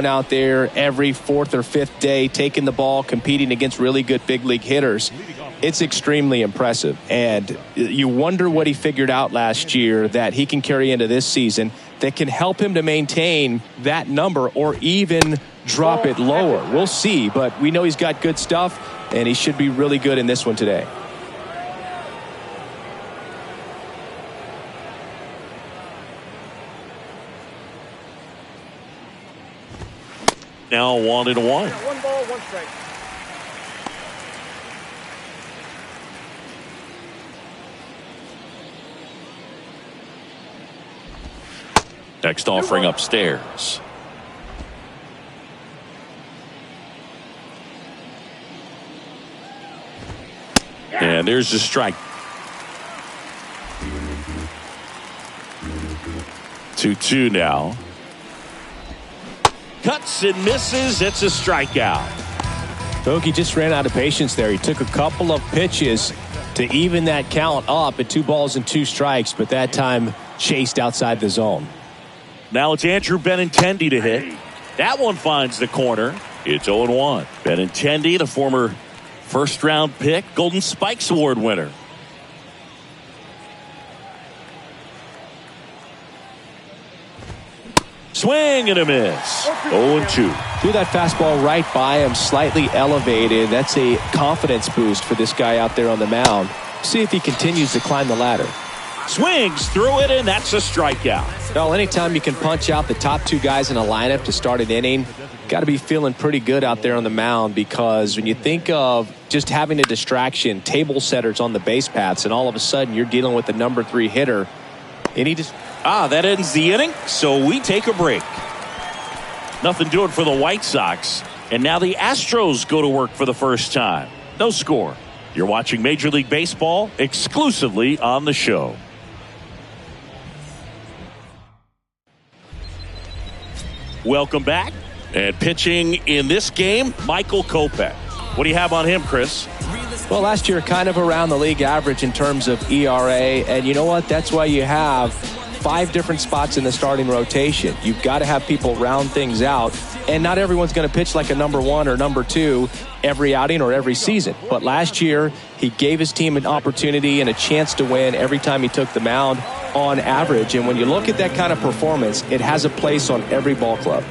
out there every fourth or fifth day, taking the ball, competing against really good big league hitters. It's extremely impressive. And you wonder what he figured out last year that he can carry into this season that can help him to maintain that number or even drop it lower. We'll see, but we know he's got good stuff, and he should be really good in this one today. Now 1-1. 1 ball, 1 strike. Next offering upstairs. And there's the strike. 2-2 now. Cuts and misses. It's a strikeout. Hokie just ran out of patience there. He took a couple of pitches to even that count up at 2 balls and 2 strikes, but that time chased outside the zone. Now it's Andrew Benintendi to hit. That one finds the corner. It's 0-1. Benintendi, the former first-round pick, Golden Spikes Award winner. Swing and a miss. 0-2. Threw that fastball right by him, slightly elevated. That's a confidence boost for this guy out there on the mound. See if he continues to climb the ladder. Swings through it, and that's a strikeout. Well, anytime you can punch out the top 2 guys in a lineup to start an inning, got to be feeling pretty good out there on the mound, because when you think of just having a distraction, table setters on the base paths, and all of a sudden you're dealing with the number 3 hitter, and he just... That ends the inning, so we take a break. Nothing doing for the White Sox, and now the Astros go to work for the first time. No score. You're watching Major League Baseball exclusively on the show. Welcome back. And pitching in this game, Michael Kopech. What do you have on him, Chris? Well, last year kind of around the league average in terms of ERA, and you know what? That's why you have 5 different spots in the starting rotation. You've got to have people round things out, and not everyone's going to pitch like a number 1 or number 2 every outing or every season. But last year, he gave his team an opportunity and a chance to win every time he took the mound on average. And when you look at that kind of performance, it has a place on every ball club.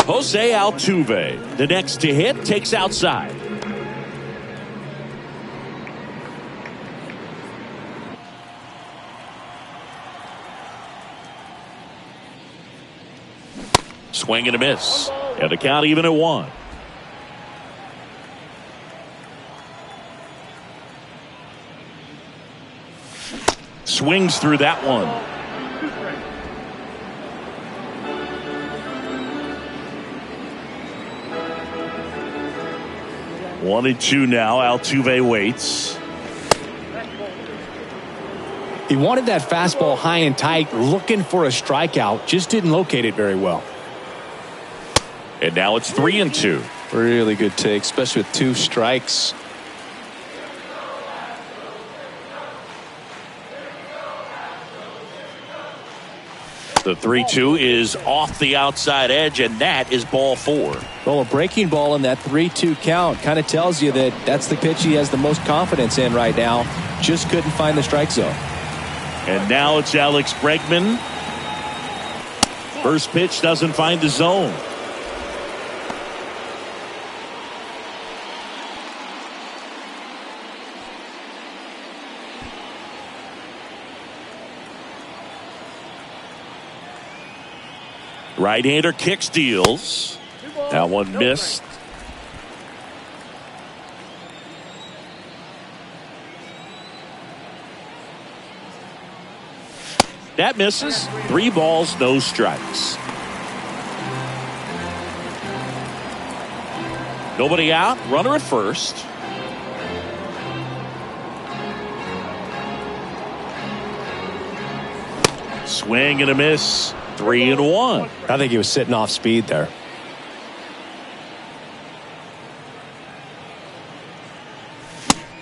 Jose Altuve, the next to hit, takes outside. Swing and a miss. And the count even at 1. Swings through that one. One and 2 now. Altuve waits. He wanted that fastball high and tight, looking for a strikeout, just didn't locate it very well. And now it's 3 and 2. Really good take, especially with 2 strikes. The 3-2 is off the outside edge, and that is ball 4. Well, a breaking ball in that 3-2 count kind of tells you that that's the pitch he has the most confidence in right now. Just couldn't find the strike zone. And now it's Alex Bregman. First pitch doesn't find the zone. Right-hander kick steals. That one missed. That misses. 3 balls, no strikes. Nobody out. Runner at first. Swing and a miss. 3 and 1. I think he was sitting off speed there.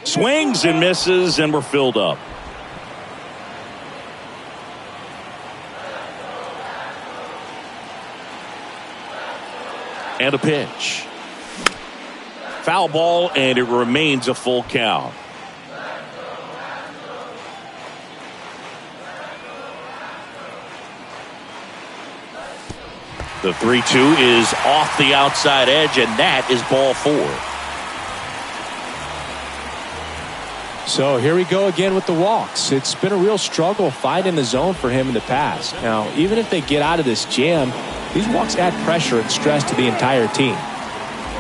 Swings and misses, and we're filled up. And a pitch. Foul ball, and it remains a full count. The 3-2 is off the outside edge, and that is ball 4. So here we go again with the walks. It's been a real struggle finding the zone for him in the past. Now, even if they get out of this jam, these walks add pressure and stress to the entire team.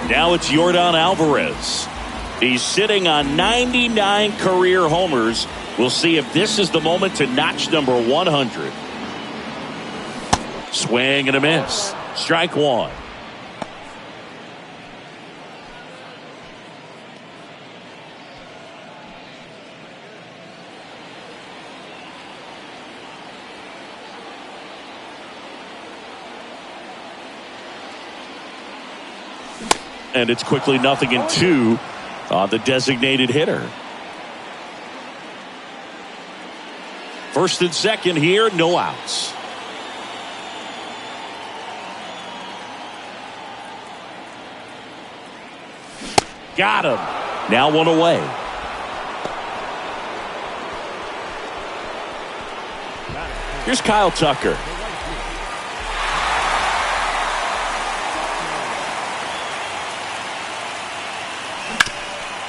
Now it's Yordan Alvarez. He's sitting on 99 career homers. We'll see if this is the moment to notch number 100. Swing and a miss. Strike 1. And it's quickly 0-2 on the designated hitter. First and second here, no outs. Got him. Now 1 away. Here's Kyle Tucker.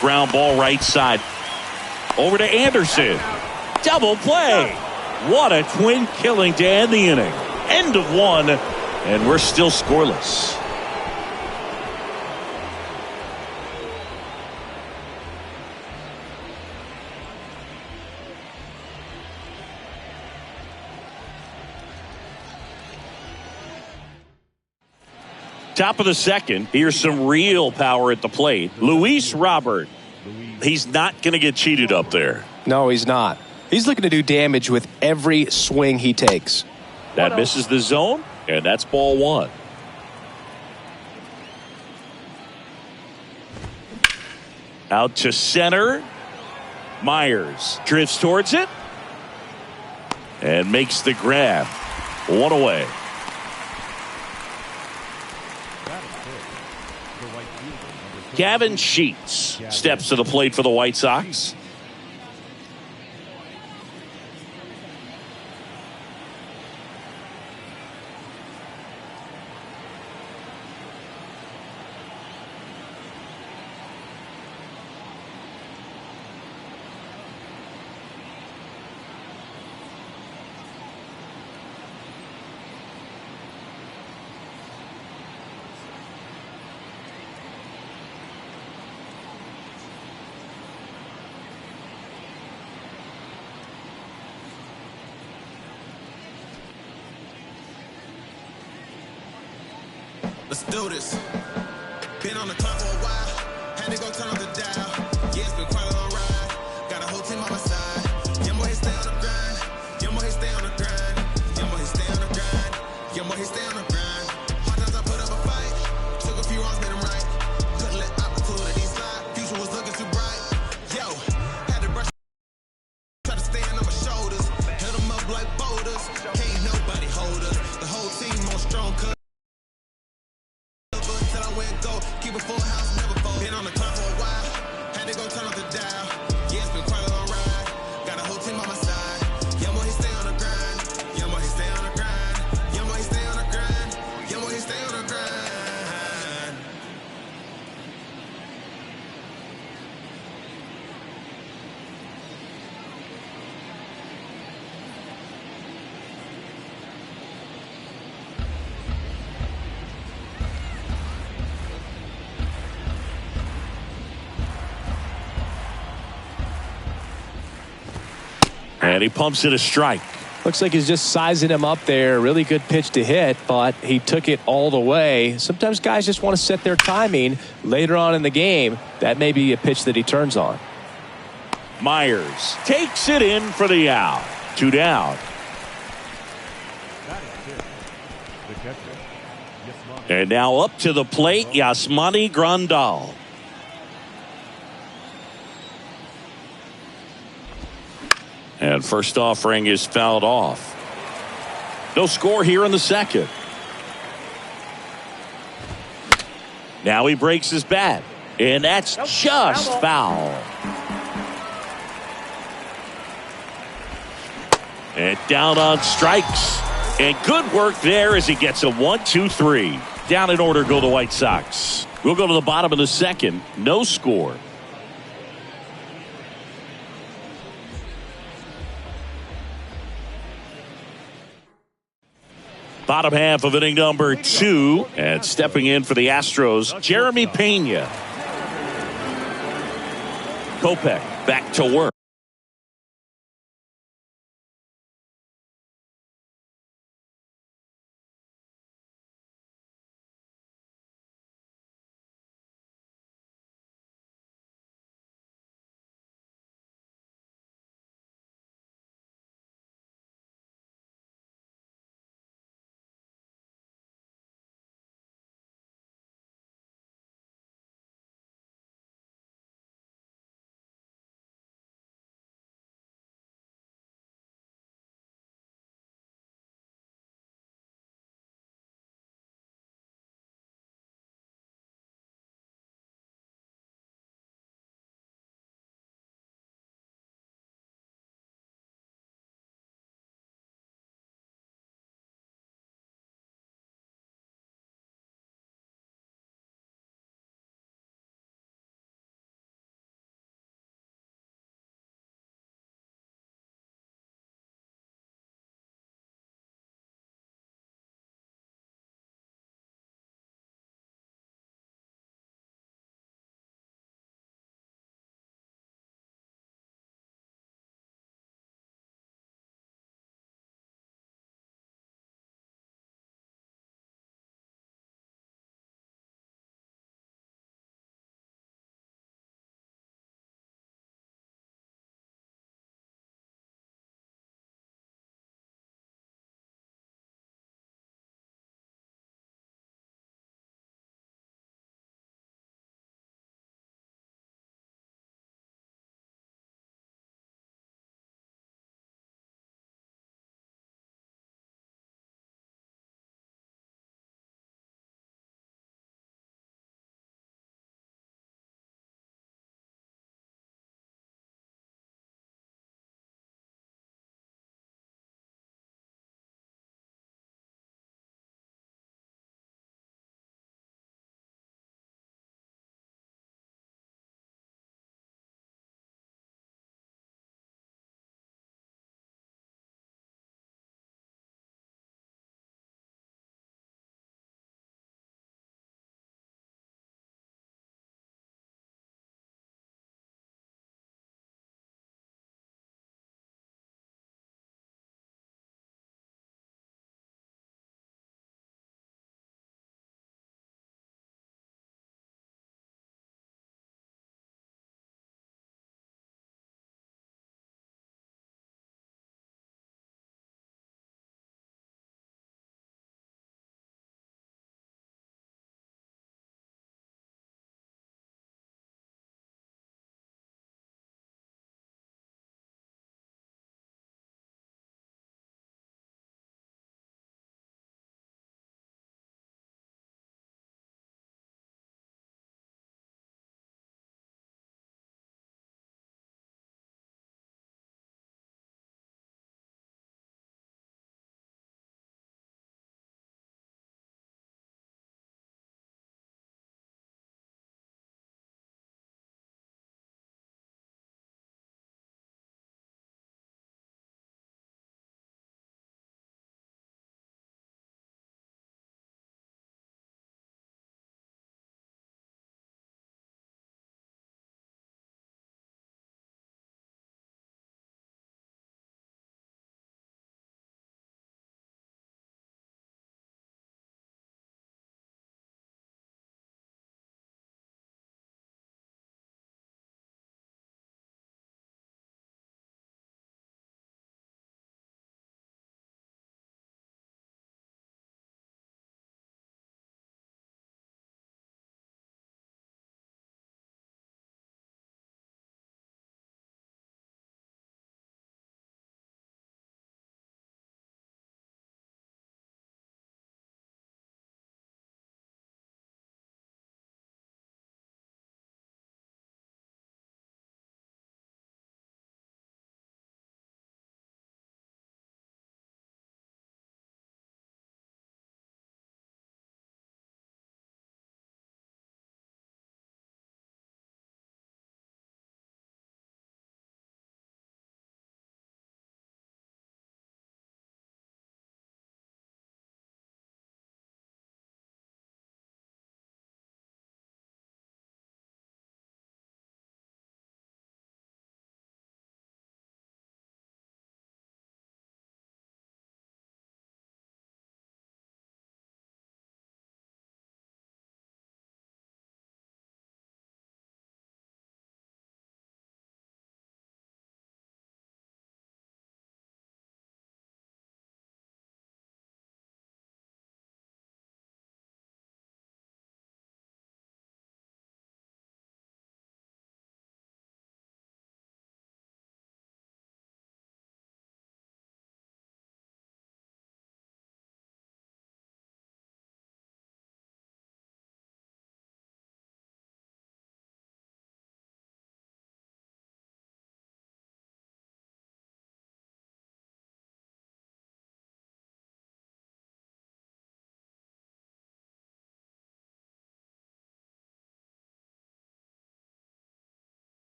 Ground ball right side. Over to Anderson. Double play. What a twin killing to end the inning. End of 1, and we're still scoreless. Top of the second. Here's some real power at the plate. Luis Robert. He's not going to get cheated up there. No, he's not. He's looking to do damage with every swing he takes. That misses the zone, and that's ball 1. Out to center. Myers drifts towards it and makes the grab. 1 away. Gavin Sheets steps to the plate for the White Sox. Let's do this. Been on the clock for a while. Had to go turn on the dial. Yeah, it's been quite a long ride. Got a whole team on my side. Young boy, he stay on the grind. Young boy, he stay on the grind. Young boy, he stay on the grind. Young boy, he stay on the grind. Hard times I put up a fight. Took a few wrongs, made them right. Couldn't let opportunities slide. Future was looking too bright. Yo, had to brush. Try to stand on my shoulders. Held them up like boulders. Can't nobody hold us. The whole team more strong. Keep a full house, never fold. Been on the clock for a while. Had to go turn off the dial. Yeah, it's been quite a long ride. Got a whole team on my side. Young boy, he stay on the grind. Young boy, he stay on the grind. Young boy, he stay on the grind. Young boy, he stay on the grind. And he pumps it a strike. Looks like he's just sizing him up there. Really good pitch to hit, but he took it all the way. Sometimes guys just want to set their timing later on in the game. That may be a pitch that he turns on. Myers takes it in for the out. 2 down. And now up to the plate, Yasmani Grandal. And first offering is fouled off. No score here in the second. Now he breaks his bat, and that's just foul. And down on strikes. And good work there as he gets a 1-2-3. Down in order go the White Sox. We'll go to the bottom of the second. No score. Bottom half of inning number 2. And stepping in for the Astros, Jeremy Pena. Kopech back to work.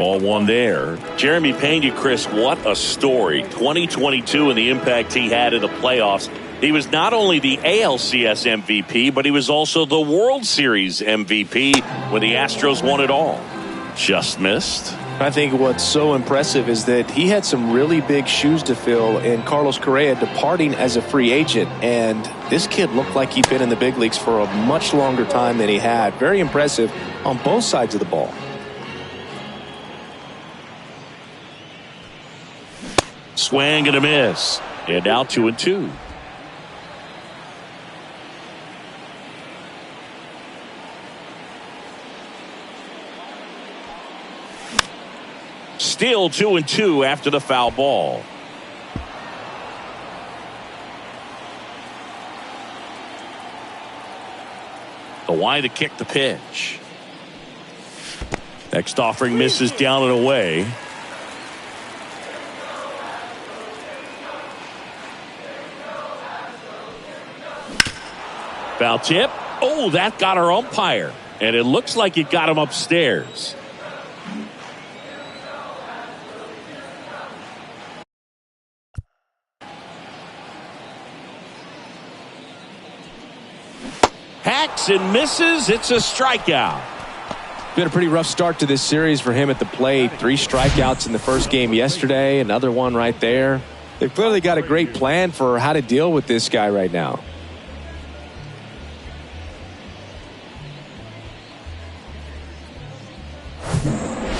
Ball one there. Jeremy Pena, Chris, what a story. 2022 and the impact he had in the playoffs. He was not only the ALCS MVP, but he was also the World Series MVP when the Astros won it all. Just missed. I think what's so impressive is that he had some really big shoes to fill in Carlos Correa departing as a free agent. And this kid looked like he'd been in the big leagues for a much longer time than he had. Very impressive on both sides of the ball. Swing and a miss. And now 2-2. Still 2-2 after the foul ball. The wide to kick the pitch. Next offering misses down and away. Foul tip. Oh, that got our umpire. And it looks like it got him upstairs. Hacks and misses. It's a strikeout. Been a pretty rough start to this series for him at the plate. 3 strikeouts in the first game yesterday. Another one right there. They've clearly got a great plan for how to deal with this guy right now.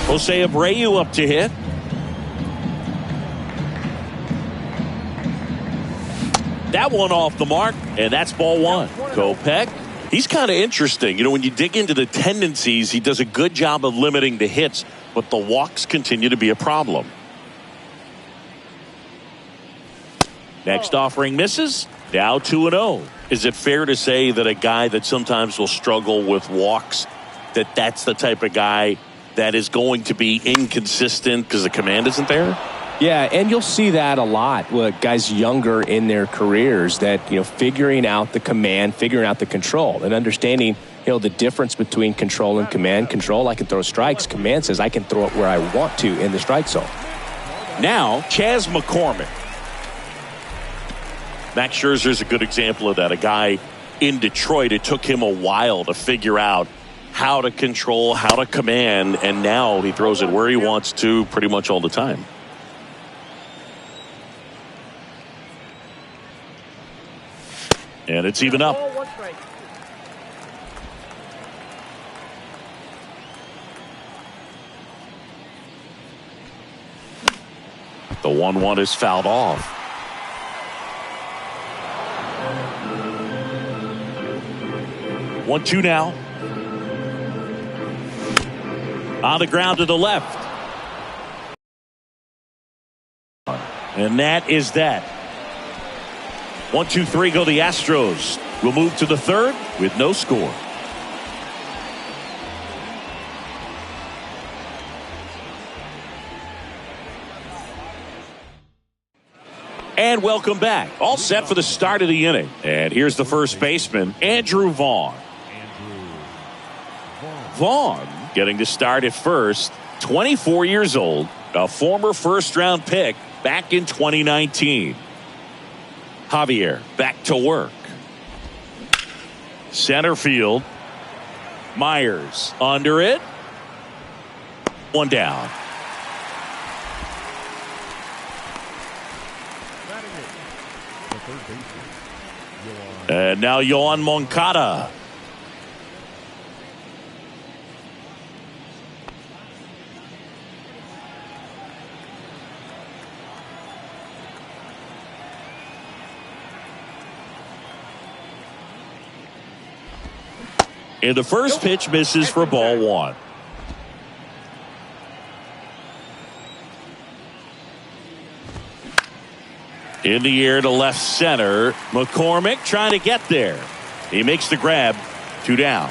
Jose Abreu up to hit. That one off the mark, and that's ball one. Kopech. He's kind of interesting. You know, when you dig into the tendencies, he does a good job of limiting the hits, but the walks continue to be a problem. Next offering misses. Now 2-0. Is it fair to say that a guy that sometimes will struggle with walks, that's the type of guy that is going to be inconsistent because the command isn't there? Yeah, and you'll see that a lot with guys younger in their careers that, figuring out the command, figuring out the control, and understanding, the difference between control and command. Control, I can throw strikes. Command says I can throw it where I want to in the strike zone. Now, Chas McCormick. Max Scherzer's a good example of that. A guy in Detroit, it took him a while to figure out how to control, how to command, and now he throws it where he wants to pretty much all the time. And it's even up. The 1-1 is fouled off. One, two now. On the ground to the left. And that is that. 1, 2, 3 go the Astros. We'll move to the third with no score. And welcome back. All set for the start of the inning. And here's the first baseman, Andrew Vaughn. Vaughn getting to start at first. 24 years old. A former first-round pick back in 2019. Javier back to work. Center field. Myers under it. One down. And now Yoan Moncada. And the first pitch misses for ball one. In the air to left center. McCormick trying to get there. He makes the grab. 2 down.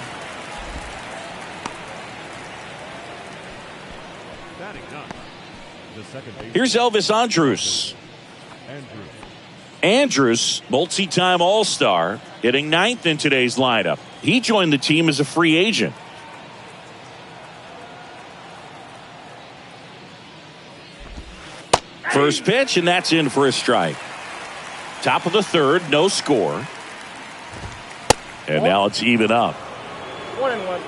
Here's Elvis Andrus. Andrus, multi-time All-Star, hitting 9th in today's lineup. He joined the team as a free agent. First pitch, and that's in for a strike. Top of the third, no score. And now it's even up. 1-1.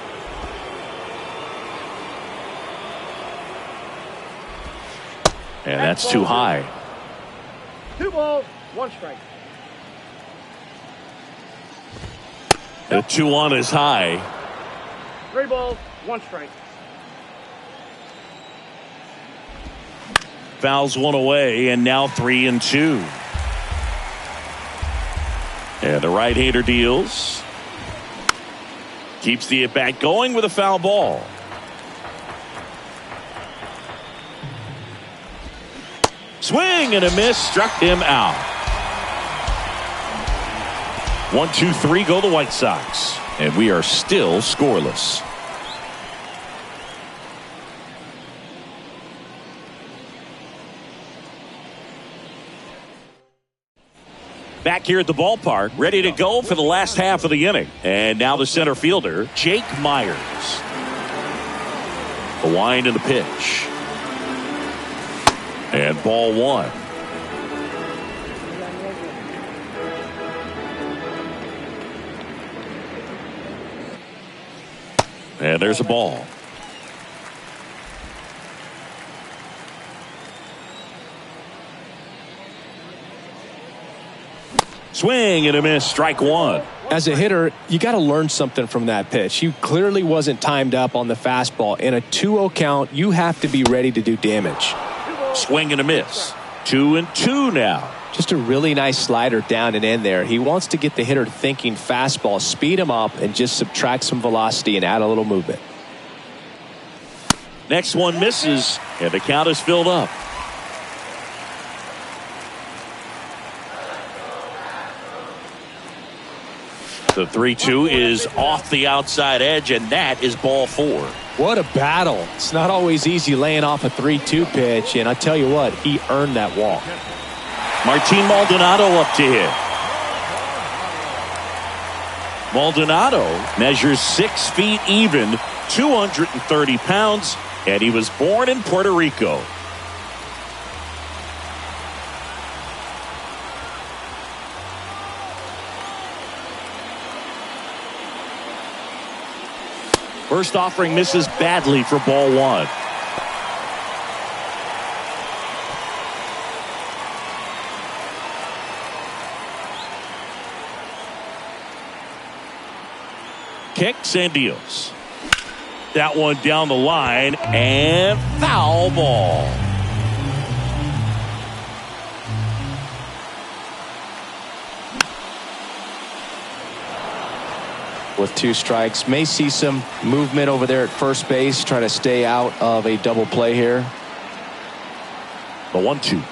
And that's too high. 2 balls, 1 strike. The 2-1 is high. 3 balls, 1 strike. Fouls one away, and now 3-2. And the right-hander deals. Keeps the at-bat going with a foul ball. Swing and a miss, struck him out. 1-2-3 go the White Sox. And we are still scoreless. Back here at the ballpark, ready to go for the last half of the inning. And now the center fielder, Jake Myers. The wind and the pitch. And ball 1. And there's a ball. Swing and a miss, strike 1. As a hitter, you got to learn something from that pitch. He clearly wasn't timed up on the fastball. In a 2-0 count, you have to be ready to do damage. Swing and a miss. 2-2 now. Just a really nice slider down and in there. He wants to get the hitter thinking fastball, speed him up, and just subtract some velocity and add a little movement. Next one misses, and the count is filled up. The 3-2 is off the outside edge, and that is ball 4. What a battle. It's not always easy laying off a 3-2 pitch, and I tell you what, he earned that walk. Martin Maldonado up to hit. Maldonado measures 6 feet even, 230 pounds, and he was born in Puerto Rico. First offering misses badly for ball 1. Kicks and deals. That one down the line and foul ball. With 2 strikes, may see some movement over there at first base, try to stay out of a double play here. The 1-2.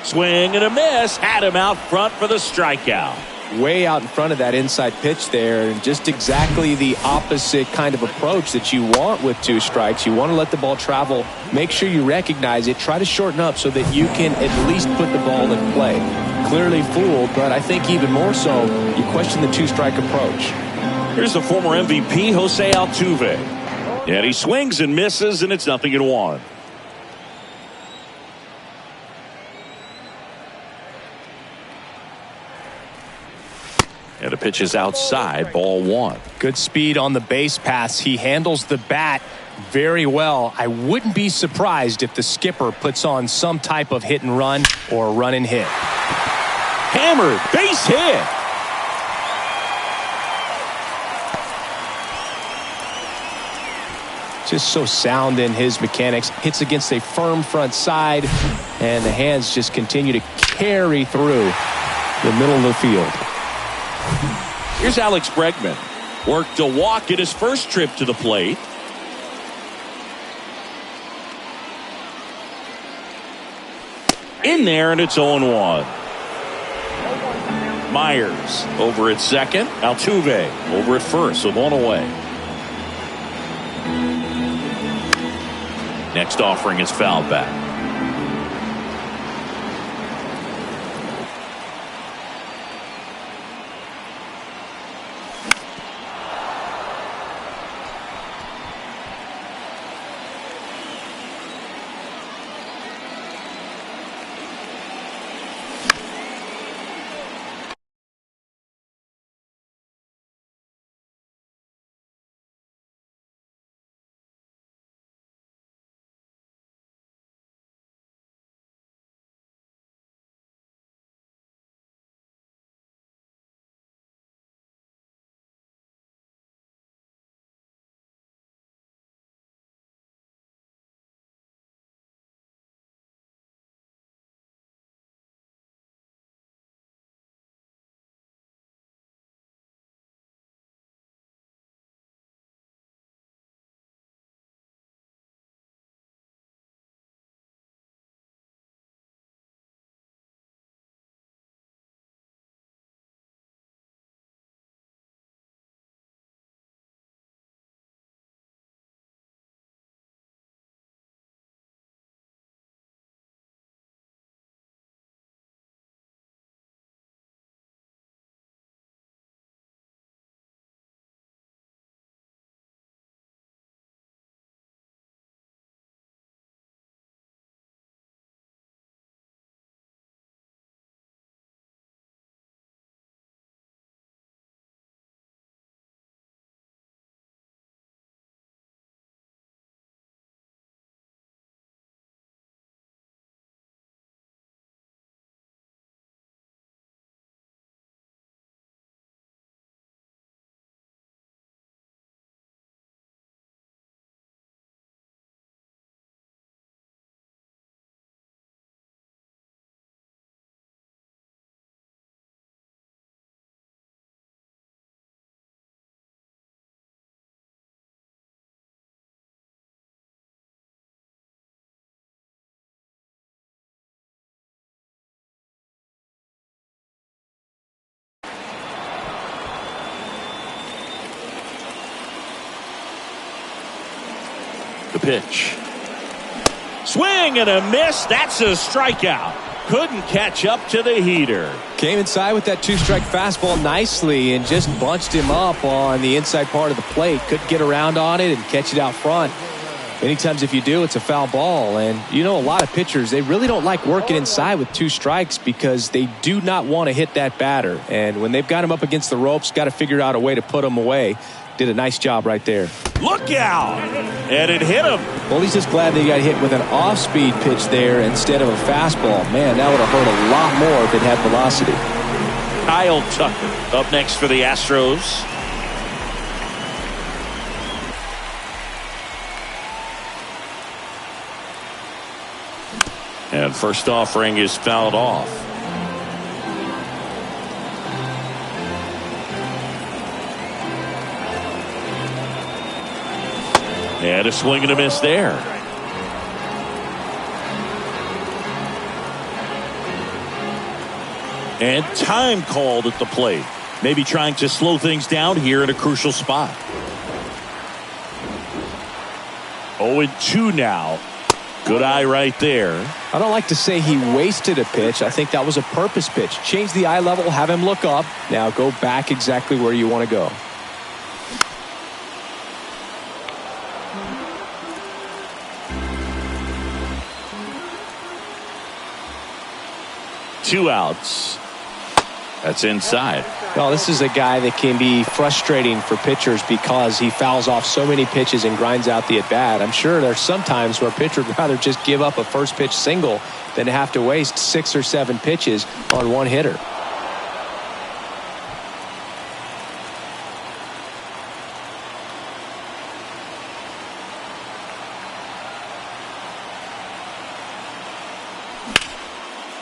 Swing and a miss. Had him out front for the strikeout. Way out in front of that inside pitch there, and just exactly the opposite kind of approach that you want with 2 strikes. You want to let the ball travel, make sure you recognize it, try to shorten up so that you can at least put the ball in play. Clearly fooled, but I think even more so, you question the 2-strike approach. Here's the former MVP, Jose Altuve. And he swings and misses, and it's 0-1. And the pitch is outside, ball 1. Good speed on the base paths. He handles the bat very well. I wouldn't be surprised if the skipper puts on some type of hit and run or run and hit. Hammered, base hit. Just so sound in his mechanics. Hits against a firm front side, and the hands just continue to carry through the middle of the field. Here's Alex Bregman. Worked a walk at his first trip to the plate. In there, and it's 0-1. Myers over at second. Altuve over at first with 1 away. Next offering is fouled back. The pitch. Swing and a miss. That's a strikeout. Couldn't catch up to the heater. Came inside with that 2-strike fastball nicely and just bunched him up on the inside part of the plate. Couldn't get around on it and catch it out front. Many times if you do, it's a foul ball. And you know, a lot of pitchers, they really don't like working inside with 2 strikes because they do not want to hit that batter. And when they've got him up against the ropes, got to figure out a way to put him away. Did a nice job right there. Look out! And it hit him. Well, he's just glad that he got hit with an off-speed pitch there instead of a fastball. Man, that would have hurt a lot more if it had velocity. Kyle Tucker up next for the Astros. And first offering is fouled off. And a swing and a miss there. And time called at the plate. Maybe trying to slow things down here in a crucial spot. 0-2 now. Good eye right there. I don't like to say he wasted a pitch. I think that was a purpose pitch. Change the eye level, have him look up. Now go back exactly where you want to go. Two outs. That's inside. Well, this is a guy that can be frustrating for pitchers because he fouls off so many pitches and grinds out the at-bat. I'm sure there's some times where a pitcher would rather just give up a first pitch single than have to waste 6 or 7 pitches on one hitter.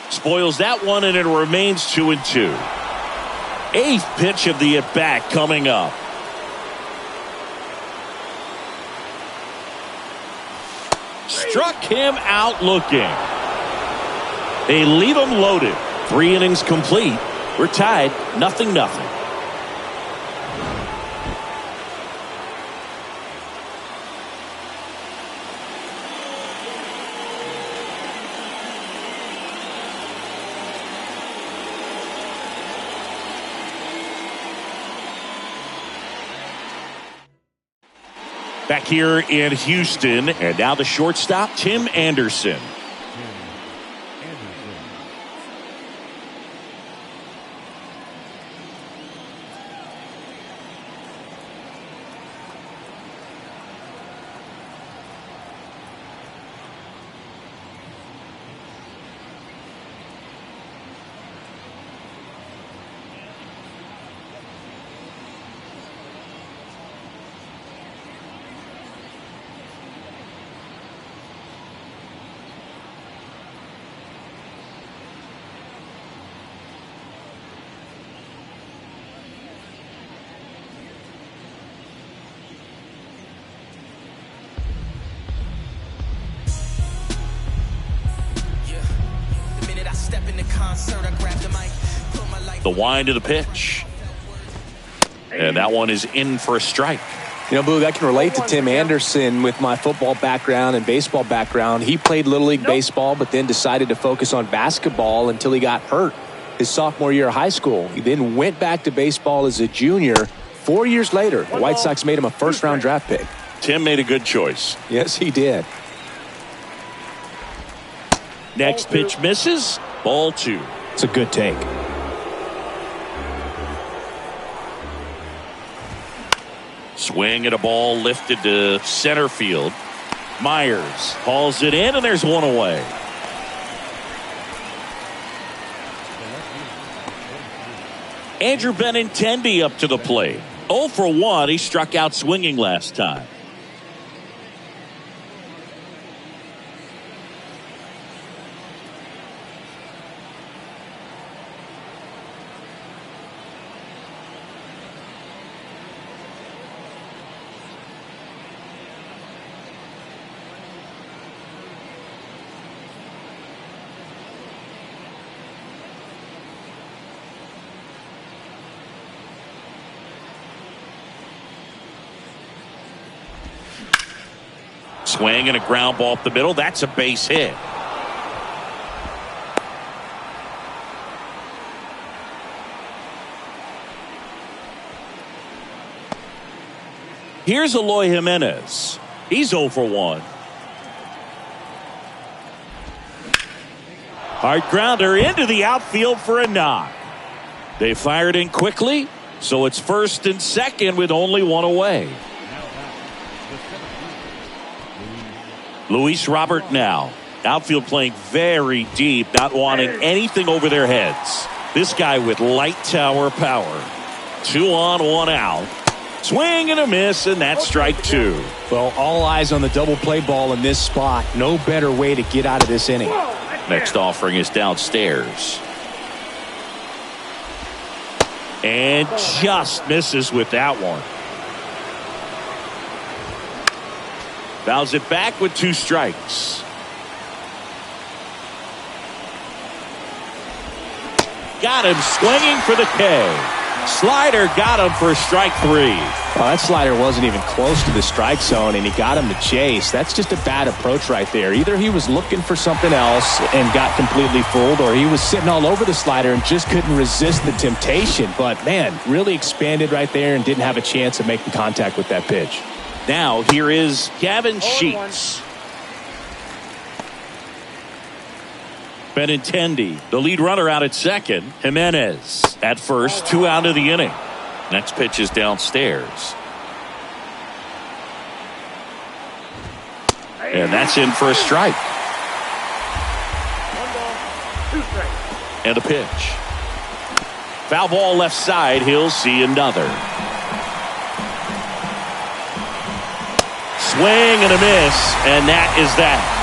Spoils that one, and it remains 2-2. 8th pitch of the at-bat coming up. Struck him out looking. They leave him loaded. 3 innings complete. We're tied 0-0. Back here in Houston, and now the shortstop, Tim Anderson. The wind of the pitch. And that one is in for a strike. You know, Boog, I can relate to Tim Anderson with my football background and baseball background. He played Little League baseball, but then decided to focus on basketball until he got hurt his sophomore year of high school. He then went back to baseball as a junior. 4 years later, the White Sox made him a first-round draft pick. Tim made a good choice. Yes, he did. Next pitch misses. Ball 2. It's a good take. Swing and a ball lifted to center field. Myers hauls it in, and there's one away. Andrew Benintendi up to the plate. 0 for 1. He struck out swinging last time. Swing and a ground ball up the middle. That's a base hit. Here's Eloy Jimenez. He's 0 for 1. Hard grounder into the outfield for a knock. They fired in quickly, so it's first and second with only one away. Luis Robert now. Outfield playing very deep, not wanting anything over their heads. This guy with light tower power. 2 on, 1 out. Swing and a miss, and that's strike 2. Well, all eyes on the double play ball in this spot. No better way to get out of this inning. Next offering is downstairs. And just misses with that one. Fouls it back with 2 strikes. Got him swinging for the K. Slider got him for strike 3. Well, that slider wasn't even close to the strike zone, and he got him to chase. That's just a bad approach right there. Either he was looking for something else and got completely fooled, or he was sitting all over the slider and just couldn't resist the temptation. But, man, really expanded right there and didn't have a chance of making contact with that pitch. Now here is Gavin Sheets. Benintendi, the lead runner out at second. Jimenez at first, 2 out of the inning. Next pitch is downstairs. And that's in for a strike. 1 ball, 2 strikes. And a pitch. Foul ball left side. He'll see another. Swing and a miss. And that is that.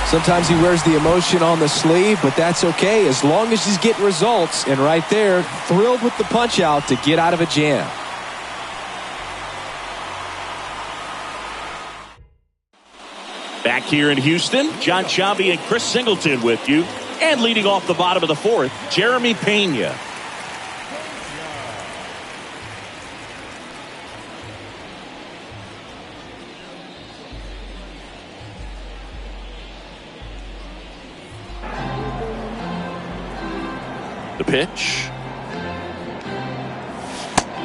Sometimes he wears the emotion on the sleeve, but that's okay as long as he's getting results. And right there, thrilled with the punch out to get out of a jam. Back here in Houston, John Chambi and Chris Singleton with you. And leading off the bottom of the 4th, Jeremy Pena. The pitch.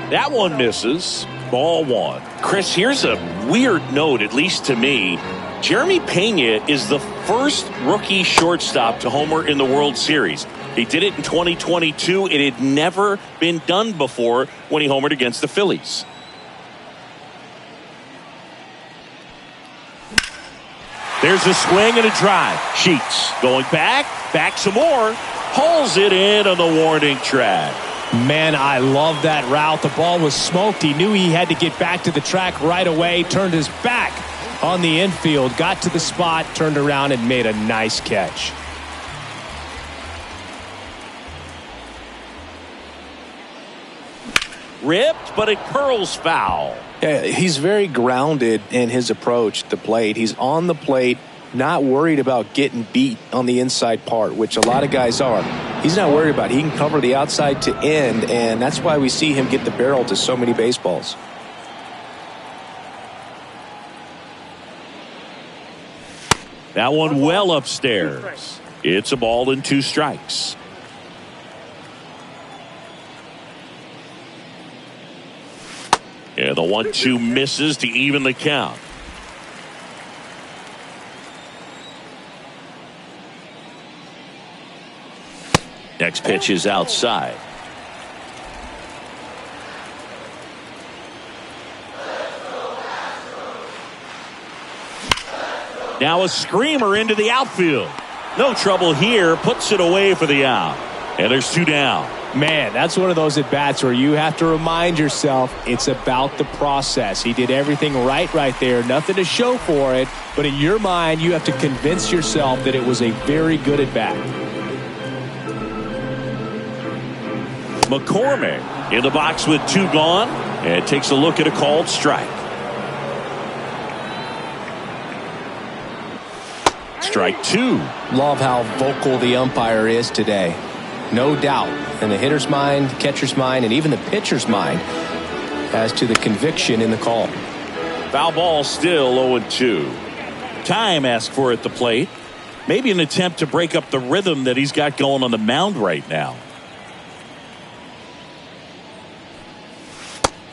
That one misses. Ball 1. Chris, here's a weird note, at least to me. Jeremy Pena is the first rookie shortstop to homer in the World Series. He did it in 2022. It had never been done before when he homered against the Phillies. There's a swing and a drive. Sheets going back some more. Hauls it in on the warning track. Man, I love that route. The ball was smoked. He knew he had to get back to the track right away. Turned his back on the infield. Got to the spot, turned around, and made a nice catch. Ripped, but it curls foul. Yeah, he's very grounded in his approach at the plate. He's on the plate, not worried about getting beat on the inside part, which a lot of guys are. He's not worried about it. He can cover the outside to end, and that's why we see him get the barrel to so many baseballs. That one well upstairs. It's a ball and 2 strikes. And the 1-2 misses to even the count. Next pitch is outside. Now a screamer into the outfield. No trouble here. Puts it away for the out. And there's 2 down. Man, that's one of those at-bats where you have to remind yourself it's about the process. He did everything right there. Nothing to show for it. But in your mind, you have to convince yourself that it was a very good at-bat. McCormick in the box with 2 gone. And takes a look at a called strike. Strike 2. Love how vocal the umpire is today. No doubt in the hitter's mind, catcher's mind, and even the pitcher's mind as to the conviction in the call. Foul ball, still 0-2. Time asked for at the plate. Maybe an attempt to break up the rhythm that he's got going on the mound right now.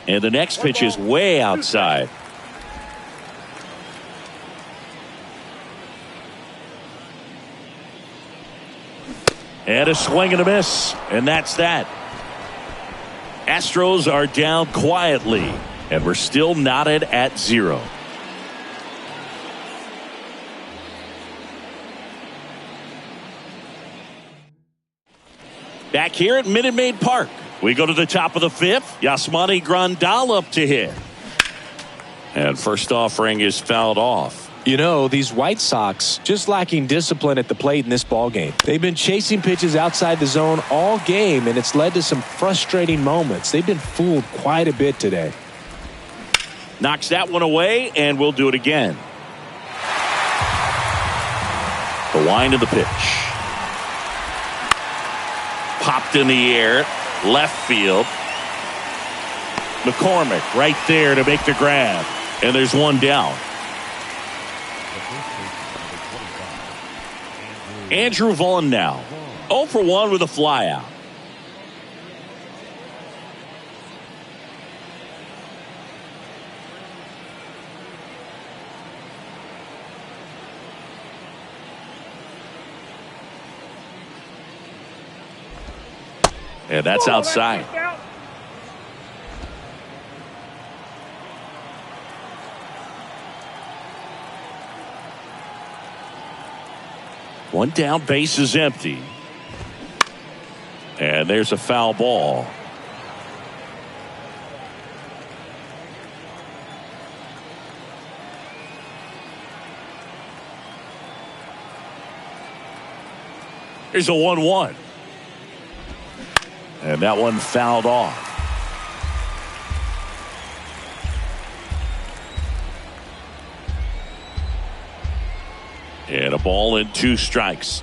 And the next pitch is way outside. And a swing and a miss. And that's that. Astros are down quietly. And we're still knotted at 0. Back here at Minute Maid Park, we go to the top of the 5th. Yasmani Grandal up to hit. And first offering is fouled off. You know, these White Sox just lacking discipline at the plate in this ballgame. They've been chasing pitches outside the zone all game, and it's led to some frustrating moments. They've been fooled quite a bit today. Knocks that one away, and we'll do it again. The wind of the pitch. Popped in the air, left field. McCormick right there to make the grab. And there's one down. Andrew Vaughn now. 0 for 1 with a flyout. And that's outside. One down, base is empty. And there's a foul ball. Here's a 1-1. And that one fouled off. And a ball and 2 strikes.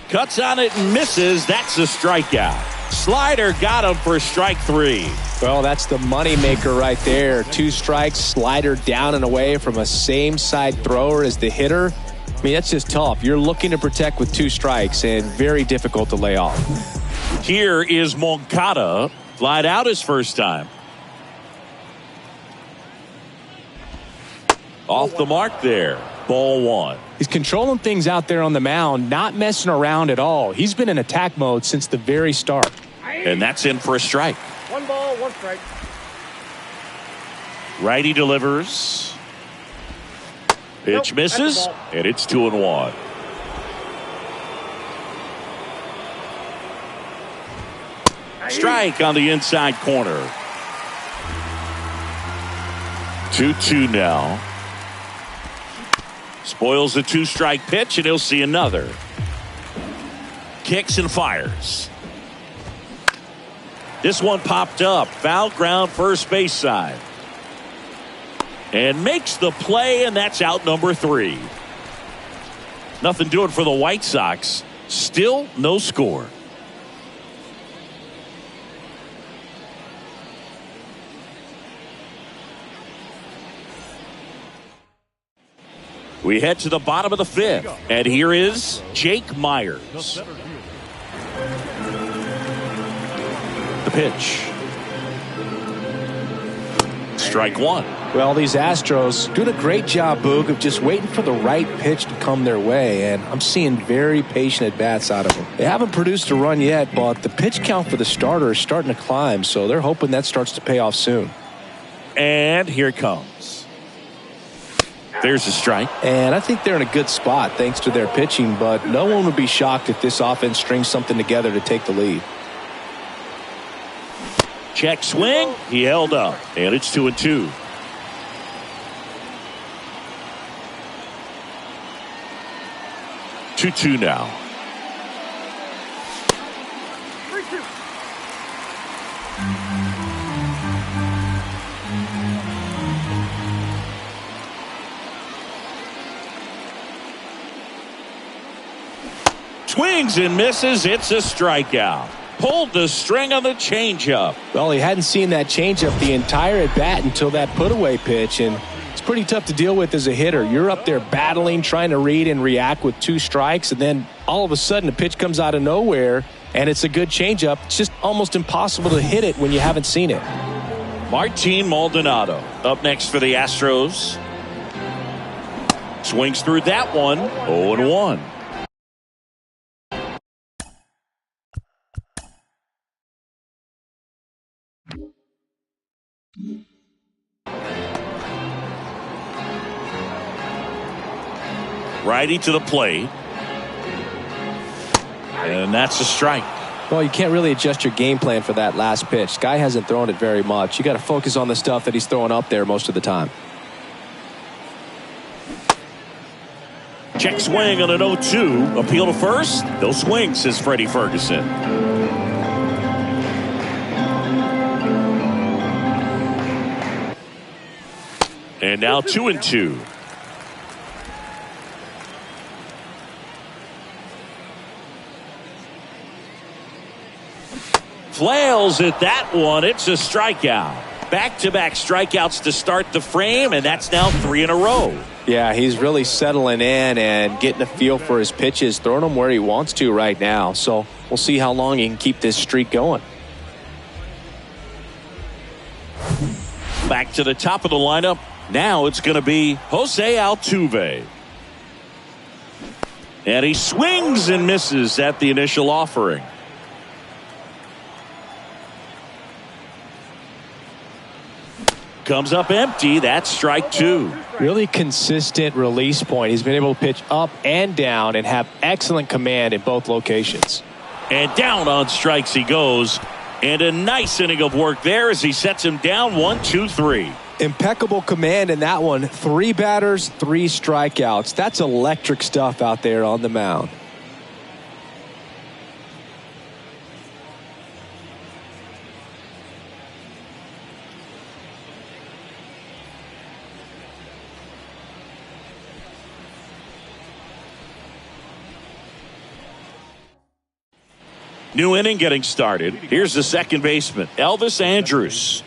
Cuts on it and misses. That's a strikeout. Slider got him for strike 3. Well, that's the moneymaker right there. 2 strikes, slider down and away from a same side thrower as the hitter. I mean, that's just tough. You're looking to protect with 2 strikes and very difficult to lay off. Here is Moncada. Flied out his first time. Off the mark there. Ball 1. He's controlling things out there on the mound, not messing around at all. He's been in attack mode since the very start. And that's in for a strike. 1 ball, 1 strike. Righty delivers. Pitch misses. And it's 2-1. Strike on the inside corner. 2-2 now. Spoils the 2-strike pitch, and he'll see another. Kicks and fires. This one popped up. Foul ground, first base side. And makes the play, and that's out number 3. Nothing doing for the White Sox. Still no score. We head to the bottom of the 5th, and here is Jake Myers. The pitch. Strike 1. Well, these Astros doing a great job, Boog, of just waiting for the right pitch to come their way, and I'm seeing very patient at-bats out of them. They haven't produced a run yet, but the pitch count for the starter is starting to climb, so they're hoping that starts to pay off soon. And here it comes. There's a strike. And I think they're in a good spot thanks to their pitching, but no one would be shocked if this offense strings something together to take the lead. Check swing. He held up. And it's 2-2. Two now. 3-2. Swings and misses. It's a strikeout. pulled the string on the changeup. Well, he hadn't seen that changeup the entire at bat until that put-away pitch, and it's pretty tough to deal with as a hitter. You're up there battling, trying to read and react with 2 strikes, and then all of a sudden a pitch comes out of nowhere, and it's a good changeup. It's just almost impossible to hit it when you haven't seen it. Martin Maldonado up next for the Astros. Swings through that one, 0-1. Righty to the plate. And that's a strike. Well, you can't really adjust your game plan for that last pitch. Guy hasn't thrown it very much. You got to focus on the stuff that he's throwing up there most of the time. Check swing on an 0-2. Appeal to first. No swing, says Freddie Ferguson. And now 2-2. Flails at that one. It's a strikeout. Back-to-back strikeouts to start the frame, and that's now 3 in a row. Yeah, he's really settling in and getting a feel for his pitches, throwing them where he wants to right now. So we'll see how long he can keep this streak going. Back to the top of the lineup. Now it's going to be Jose Altuve. And he swings and misses at the initial offering. Comes up empty. That's strike 2. Really consistent release point. He's been able to pitch up and down and have excellent command in both locations. And down on strikes he goes. And a nice inning of work there as he sets him down 1-2-3. Impeccable command in that one. 3 batters, 3 strikeouts. That's electric stuff out there on the mound. New inning getting started. Here's the second baseman, Elvis Andrus.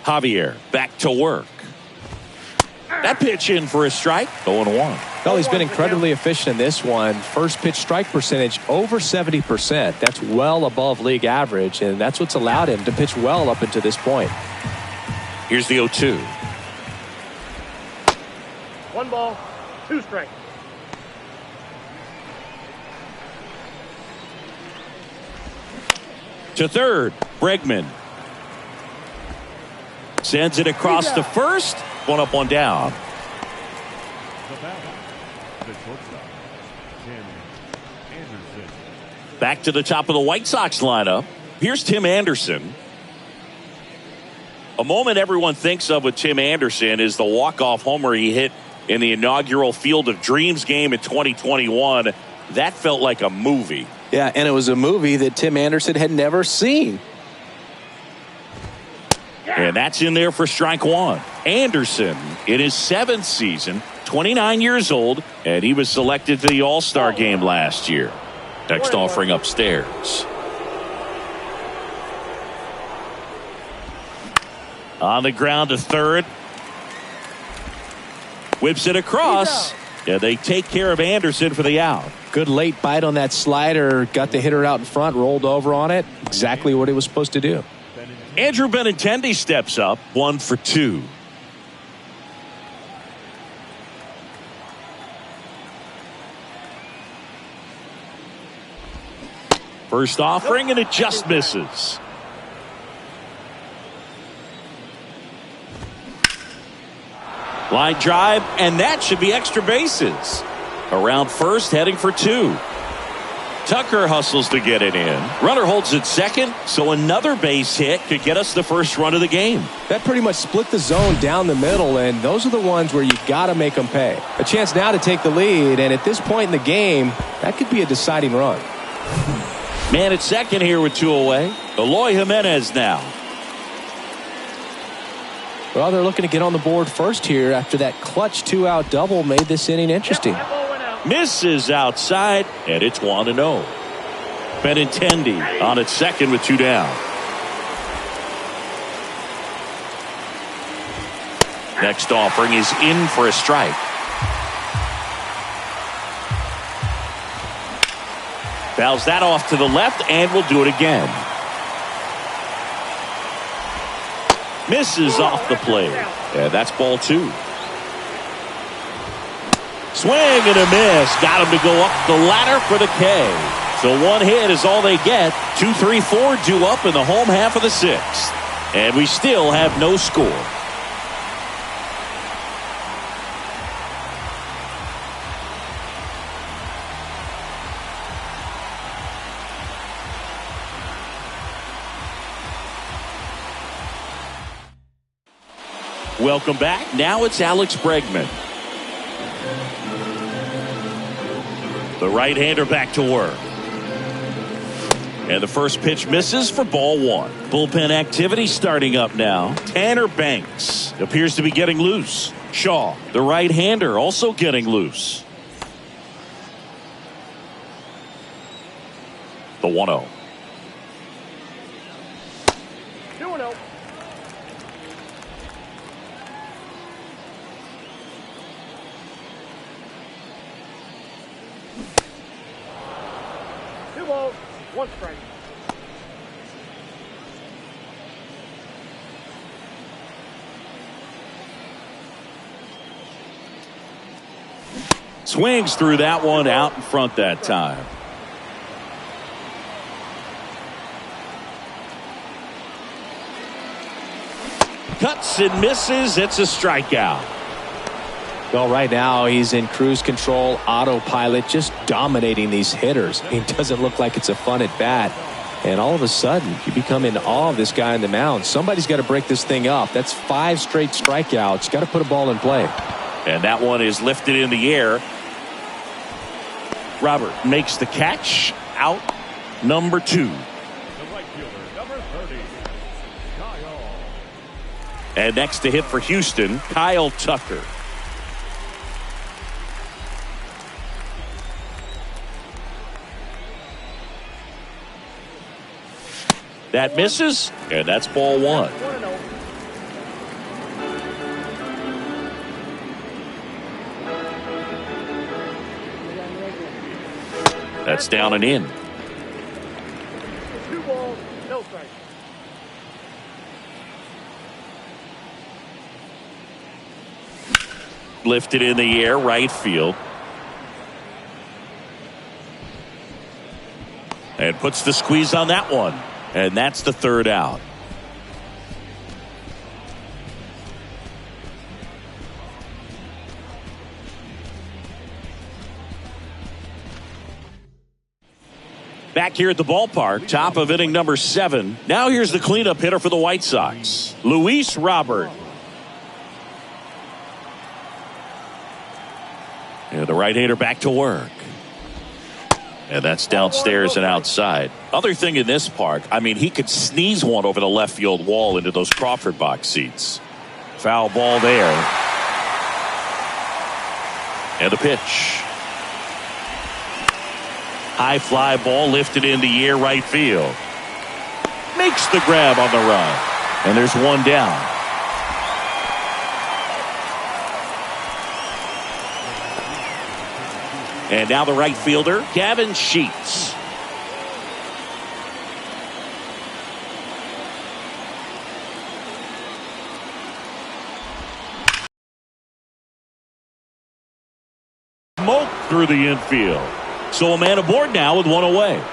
Javier back to work. That pitch in for a strike. 0-1. Well, he's been incredibly efficient in this one. First pitch strike percentage over 70%. That's well above league average, and that's what's allowed him to pitch well up until this point. Here's the 0-2. 1 ball, 2 strikes. To third, Bregman. Sends it across to first. 1 up, 1 down. Back to the top of the White Sox lineup. Here's Tim Anderson. A moment everyone thinks of with Tim Anderson is the walk-off homer he hit in the inaugural Field of Dreams game in 2021. That felt like a movie. Yeah, and it was a movie that Tim Anderson had never seen. And that's in there for strike 1. Anderson in his 7th season, 29 years old, and he was selected for the All-Star game last year. Next offering upstairs. On the ground to third. Whips it across. Yeah, they take care of Anderson for the out. Good late bite on that slider. Got the hitter out in front, rolled over on it. Exactly what he was supposed to do. Andrew Benintendi steps up, 1 for 2. First offering, and it just misses. Line drive, and that should be extra bases. Around first, heading for 2. Tucker hustles to get it in. Runner holds at second, so another base hit could get us the first run of the game. That pretty much split the zone down the middle, and those are the ones where you got to make them pay. A chance now to take the lead, and at this point in the game, that could be a deciding run. Man at second here with 2 away. Eloy Jimenez now. Well, they're looking to get on the board first here after that clutch 2-out double made this inning interesting. Misses outside, and it's 1-0. Benintendi on at second with 2 down. Next offering is in for a strike. Fouls that off to the left, and will do it again. Misses off the plate, and that's ball 2. Swing and a miss. Got him to go up the ladder for the K. So 1 hit is all they get. 2, 3, 4 due up in the home half of the 6th. And we still have no score. Welcome back. Now it's Alex Bregman. The right-hander back to work. And the first pitch misses for ball 1. Bullpen activity starting up now. Tanner Banks appears to be getting loose. Shaw, the right-hander, also getting loose. The 1-0. 2-0. Balls, 1 strike. Swings through that one, out in front that time. Cuts and misses. It's a strikeout. Well, right now he's in cruise control, autopilot, just dominating these hitters. It doesn't look like it's a fun at bat. And all of a sudden, you become in awe of this guy on the mound. Somebody's got to break this thing up. That's 5 straight strikeouts. Got to put a ball in play. And that one is lifted in the air. Robert makes the catch. Out number 2. The right fielder, number 30, Kyle. And next to hit for Houston, Kyle Tucker. That misses, and that's ball 1. 1-0. That's down and in. 2 balls, no strikes. Lifted in the air, right field. And puts the squeeze on that one. And that's the 3rd out. Back here at the ballpark, top of inning number 7. Now here's the cleanup hitter for the White Sox, Luis Robert. And the right-hander back to work. And that's downstairs and outside. Other thing in this park, I mean, he could sneeze one over the left field wall into those Crawford box seats. Foul ball there. And the pitch. High fly ball lifted in the air, right field. Makes the grab on the run. And there's 1 down. And now the right fielder, Gavin Sheets. Smoke through the infield. So a man aboard now with 1 away.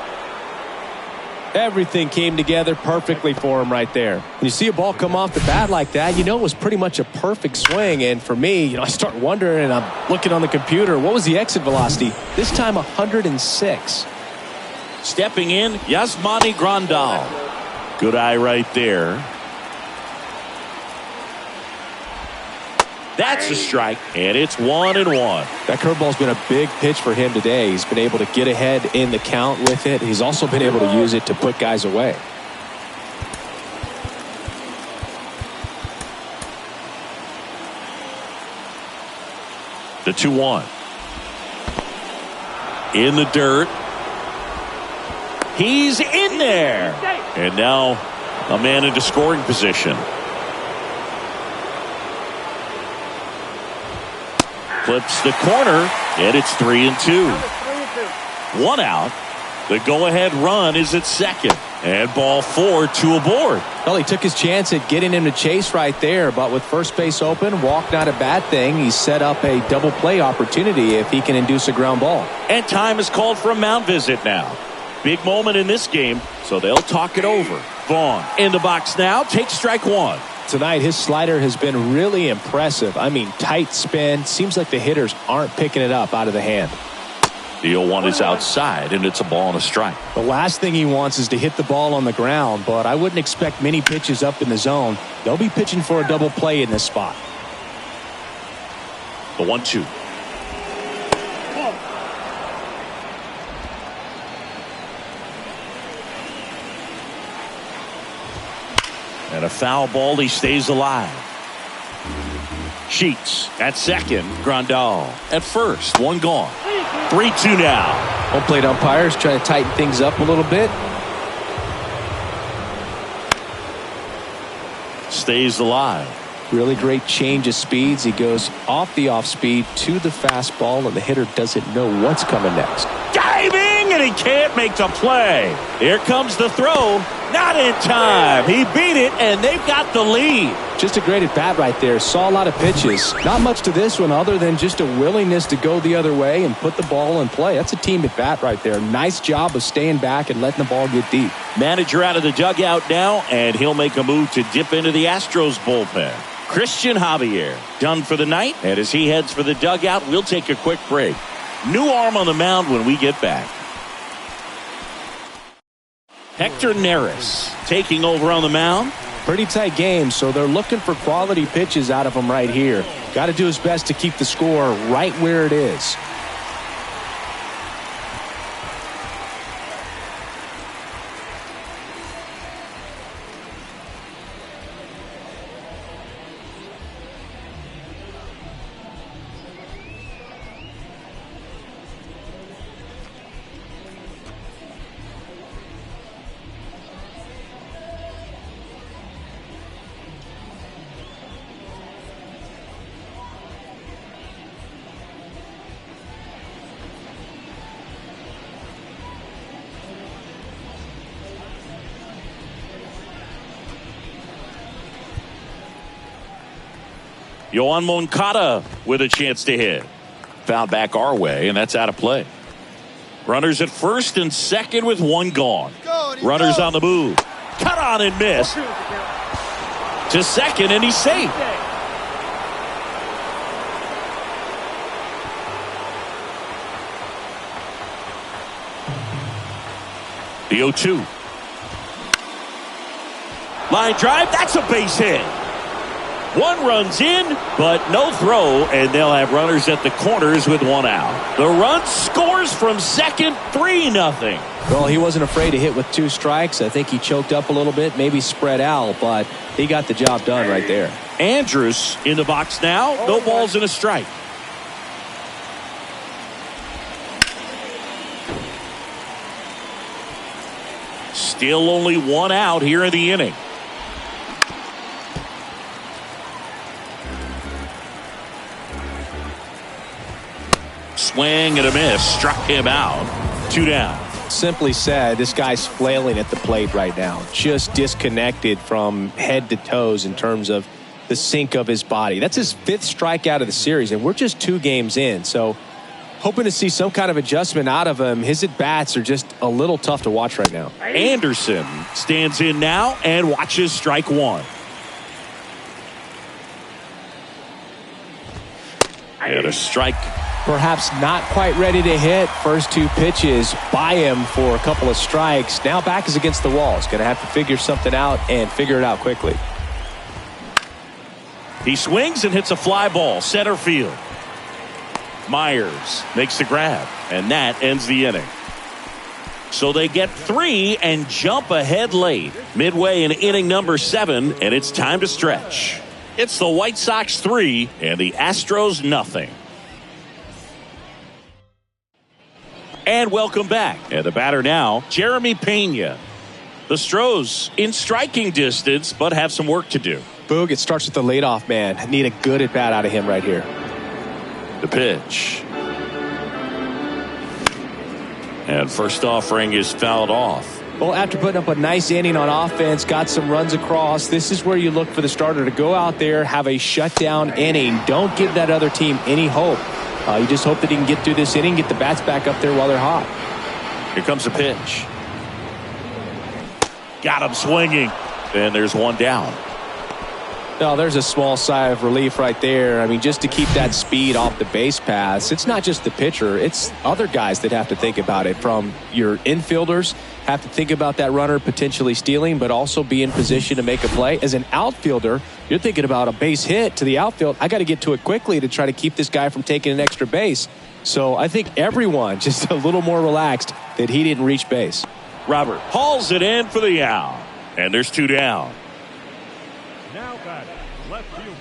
Everything came together perfectly for him right there. When you see a ball come off the bat like that, you know it was pretty much a perfect swing. And for me, I start wondering, and I'm looking on the computer, what was the exit velocity? This time 106. Stepping in, Yasmani Grandal. Good eye right there. That's a strike, and it's 1-1. That curveball's been a big pitch for him today. He's been able to get ahead in the count with it. He's also been able to use it to put guys away. The 2-1. In the dirt. He's in there. And now a man into scoring position. Clips the corner, and it's 3-2. 1 out. The go-ahead run is at second. And ball 4, 2 aboard. Well, he took his chance at getting him to chase right there, but with first base open, walk not a bad thing. He set up a double play opportunity if he can induce a ground ball. And time is called for a mound visit now. Big moment in this game, so they'll talk it over. Vaughn in the box now, takes strike 1. Tonight, his slider has been really impressive. I mean, tight spin. Seems like the hitters aren't picking it up out of the hand. The 0-1 is outside, and it's a ball and a strike. The last thing he wants is to hit the ball on the ground, but I wouldn't expect many pitches up in the zone. They'll be pitching for a double play in this spot. The 1-2. And a foul ball, he stays alive. Sheets at second. Grandal at first. 1 gone. 3-2 now. Home plate umpires trying to tighten things up a little bit. Stays alive. Really great change of speeds. He goes off the off speed to the fastball, and the hitter doesn't know what's coming next. Diving, and he can't make the play. Here comes the throw. Not in time. He beat it, and they've got the lead. Just a great at bat right there. Saw a lot of pitches. Not much to this one other than just a willingness to go the other way and put the ball in play. That's a team at bat right there. Nice job of staying back and letting the ball get deep. Manager out of the dugout now, and he'll make a move to dip into the Astros bullpen. Christian Javier done for the night, and as he heads for the dugout, we'll take a quick break. New arm on the mound when we get back. Hector Neris taking over on the mound. Pretty tight game, so they're looking for quality pitches out of him right here. Got to do his best to keep the score right where it is. Yoan Moncada with a chance to hit. Foul back our way, and that's out of play. Runners at first and second with 1 gone. Runners on the move. Cut on and miss. To second, and he's safe. The 0-2. Line drive, that's a base hit. 1 runs in, but no throw, and they'll have runners at the corners with 1 out. The run scores from second, 3-0. Well, he wasn't afraid to hit with 2 strikes. I think he choked up a little bit, maybe spread out, but he got the job done right there. Andrus in the box now. No balls and a strike. Still only 1 out here in the inning. Swing and a miss. Struck him out. 2 down. Simply said, this guy's flailing at the plate right now. Just disconnected from head to toes in terms of the sink of his body. That's his 5th strikeout of the series, and we're just 2 games in. So Hoping to see some kind of adjustment out of him. His at-bats are just a little tough to watch right now. Anderson stands in now and watches strike one. And a strike. Perhaps not quite ready to hit. First two pitches by him for a couple of strikes. Now back is against the wall. He's going to have to figure something out and figure it out quickly. He swings and hits a fly ball center field. Myers makes the grab, and that ends the inning. So they get 3 and jump ahead late. Midway in inning number 7, and it's time to stretch. It's the White Sox 3 and the Astros nothing. And welcome back. And the batter now, Jeremy Pena. The Stros in striking distance, but have some work to do. Boog, it starts with the leadoff man. I need a good at bat out of him right here. The pitch. And first offering is fouled off. Well, after putting up a nice inning on offense, got some runs across, this is where you look for the starter to go out there, have a shutdown inning. Don't give that other team any hope. You just hope that he can get through this inning, get the bats back up there while they're hot. Here comes the pitch. Got him swinging. And there's one down. No, there's a small sigh of relief right there. I mean, just to keep that speed off the base paths. It's not just the pitcher. It's other guys that have to think about it. From your infielders, have to think about that runner potentially stealing, but also be in position to make a play. As an outfielder, you're thinking about a base hit to the outfield. I got to get to it quickly to try to keep this guy from taking an extra base. So I think everyone just a little more relaxed that he didn't reach base. Robert hauls it in for the out. And there's 2 down. Now batting, left fielder,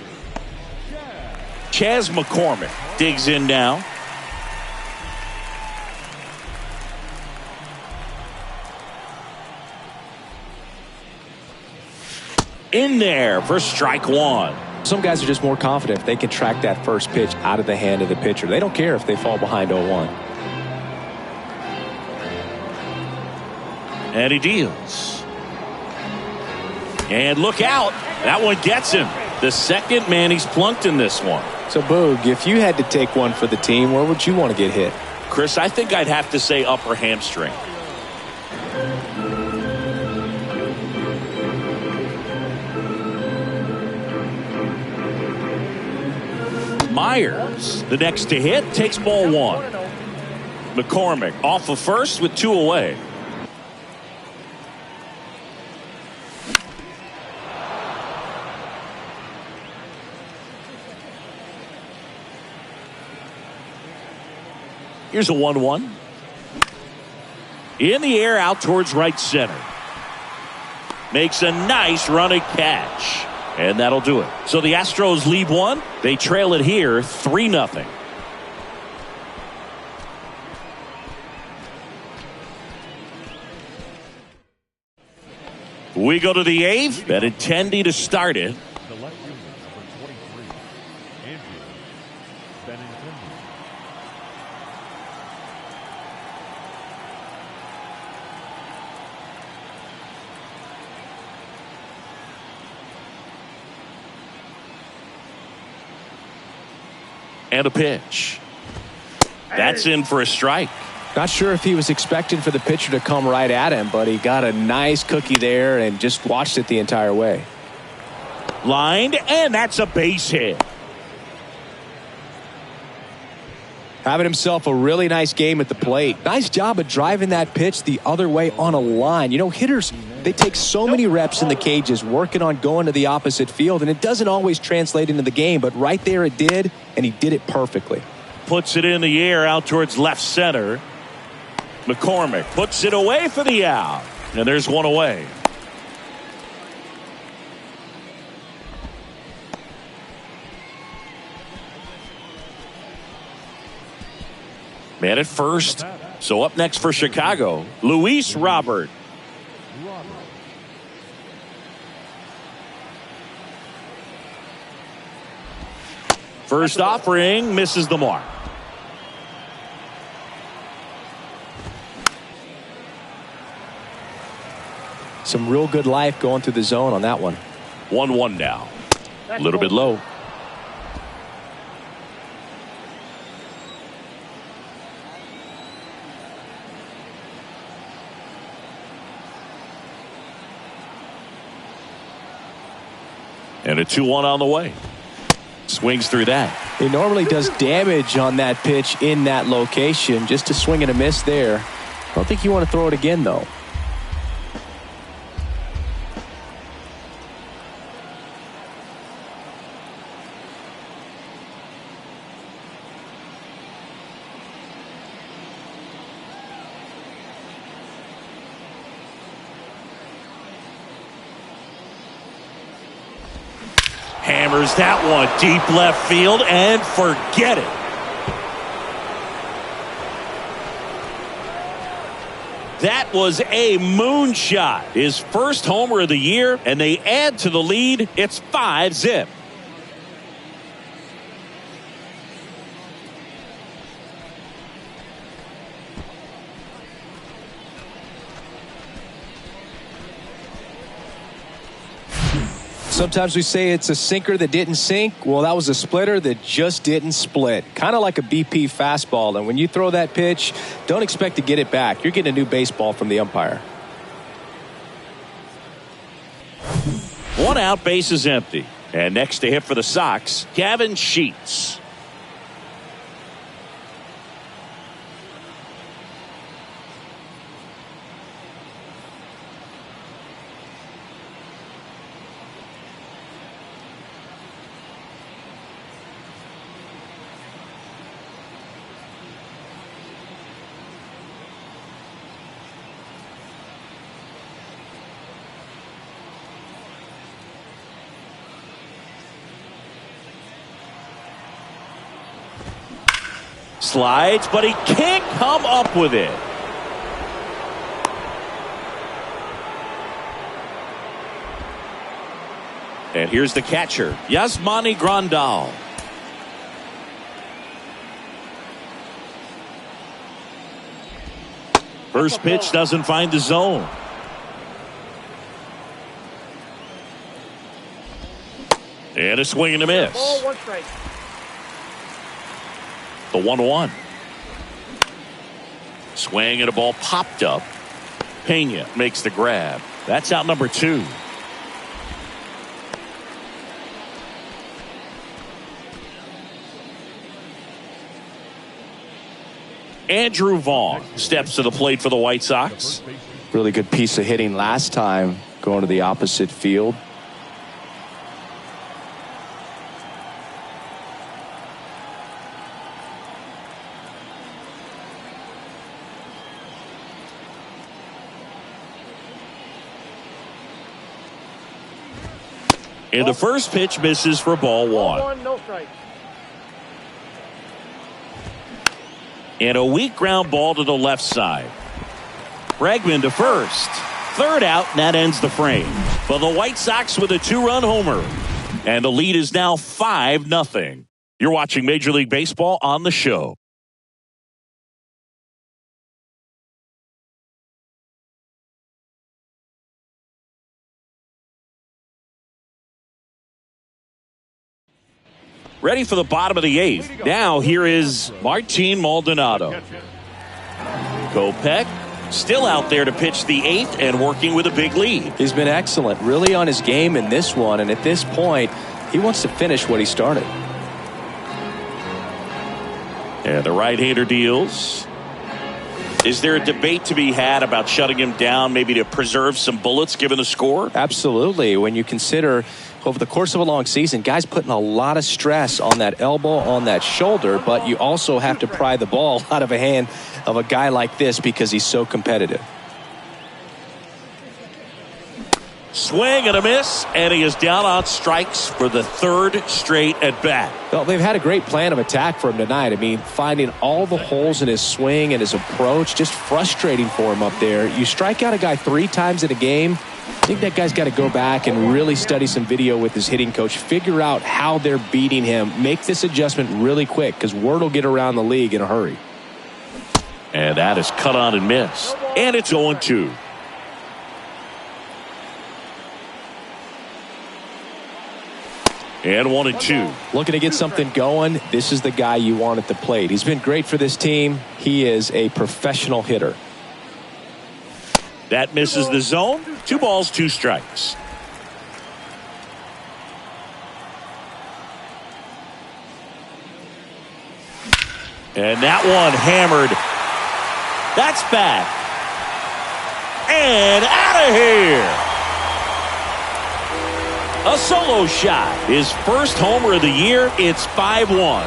Chas McCormick digs in now. In there for strike one. Some guys are just more confident if they can track that first pitch out of the hand of the pitcher. They don't care if they fall behind 0-1. And he deals. And look out. That one gets him. The second man he's plunked in this one. So, Boog, if you had to take one for the team, where would you want to get hit? Chris, I think I'd have to say upper hamstring. Myers, the next to hit, takes ball 1. McCormick off of first with 2 away. Here's a 1-1. In the air out towards right center. Makes a nice running catch. And that'll do it. So the Astros lead 1. They trail it here 3-0. We go to the 8th. Benintendi to start it. the left fielder, number 23, Andrew Benintendi. And a pitch. That's in for a strike. Not sure if he was expecting for the pitcher to come right at him, but he got a nice cookie there and just watched it the entire way. Lined, and that's a base hit. Having himself a really nice game at the plate. Nice job of driving that pitch the other way on a line. You know, hitters, they take so many reps in the cages working on going to the opposite field, and it doesn't always translate into the game, but right there it did, and he did it perfectly. Puts it in the air out towards left center. McCormick puts it away for the out. And there's one away. Man at first. So up next for Chicago, Luis Robert. First offering misses the mark. Some real good life going through the zone on that one. 1-1 now. A little bit low. And a 2-1 on the way. Swings through that. He normally does damage on that pitch in that location. Just a swing and a miss there. I don't think you want to throw it again, though. Hammers that one deep left field and forget it. That was a moonshot. His first homer of the year, and they add to the lead. It's 5-zip. Sometimes we say it's a sinker that didn't sink. Well, that was a splitter that just didn't split. Kind of like a BP fastball. And when you throw that pitch, don't expect to get it back. You're getting a new baseball from the umpire. 1 out, base is empty. And next to hit for the Sox, Gavin Sheets. Slides, but he can't come up with it. And here's the catcher, Yasmani Grandal. First pitch doesn't find the zone. And a swing and a miss. Ball, 1 strike. The 1-1. Swing and a ball popped up. Pena makes the grab. That's out number 2. Andrew Vaughn steps to the plate for the White Sox. Really good piece of hitting last time going to the opposite field. And the first pitch misses for ball 1. 1, no strike. And a weak ground ball to the left side. Bregman to first. Third out, and that ends the frame. For the White Sox with a 2-run homer. And the lead is now 5-0. You're watching Major League Baseball on the show. Ready for the bottom of the 8th. Now here is Martin Maldonado. Kopech still out there to pitch the 8th and working with a big lead. He's been excellent, really on his game in this one. And at this point, he wants to finish what he started. And the right-hander deals. Is there a debate to be had about shutting him down, maybe to preserve some bullets given the score? Absolutely. When you consider over the course of a long season, guys putting a lot of stress on that elbow, on that shoulder, but you also have to pry the ball out of a hand of a guy like this because he's so competitive. Swing and a miss, and he is down on strikes for the 3rd straight at bat. Well, they've had a great plan of attack for him tonight. I mean, finding all the holes in his swing and his approach, just frustrating for him up there. You strike out a guy 3 times in a game, I think that guy's got to go back and really study some video with his hitting coach, figure out how they're beating him, make this adjustment really quick because word will get around the league in a hurry. And that is cut on and missed. And it's 0-2. And 1-2. Looking to get something going. This is the guy you want at the plate. He's been great for this team. He is a professional hitter. That misses the zone. 2 balls, 2 strikes. And that one hammered. That's back. And out of here. A solo shot. His first homer of the year. It's 5-1.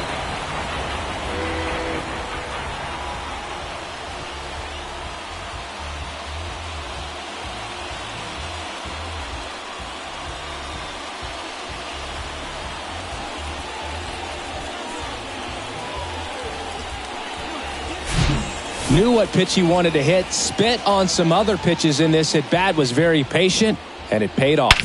Knew what pitch he wanted to hit, spit on some other pitches in this at bat, was very patient, and it paid off.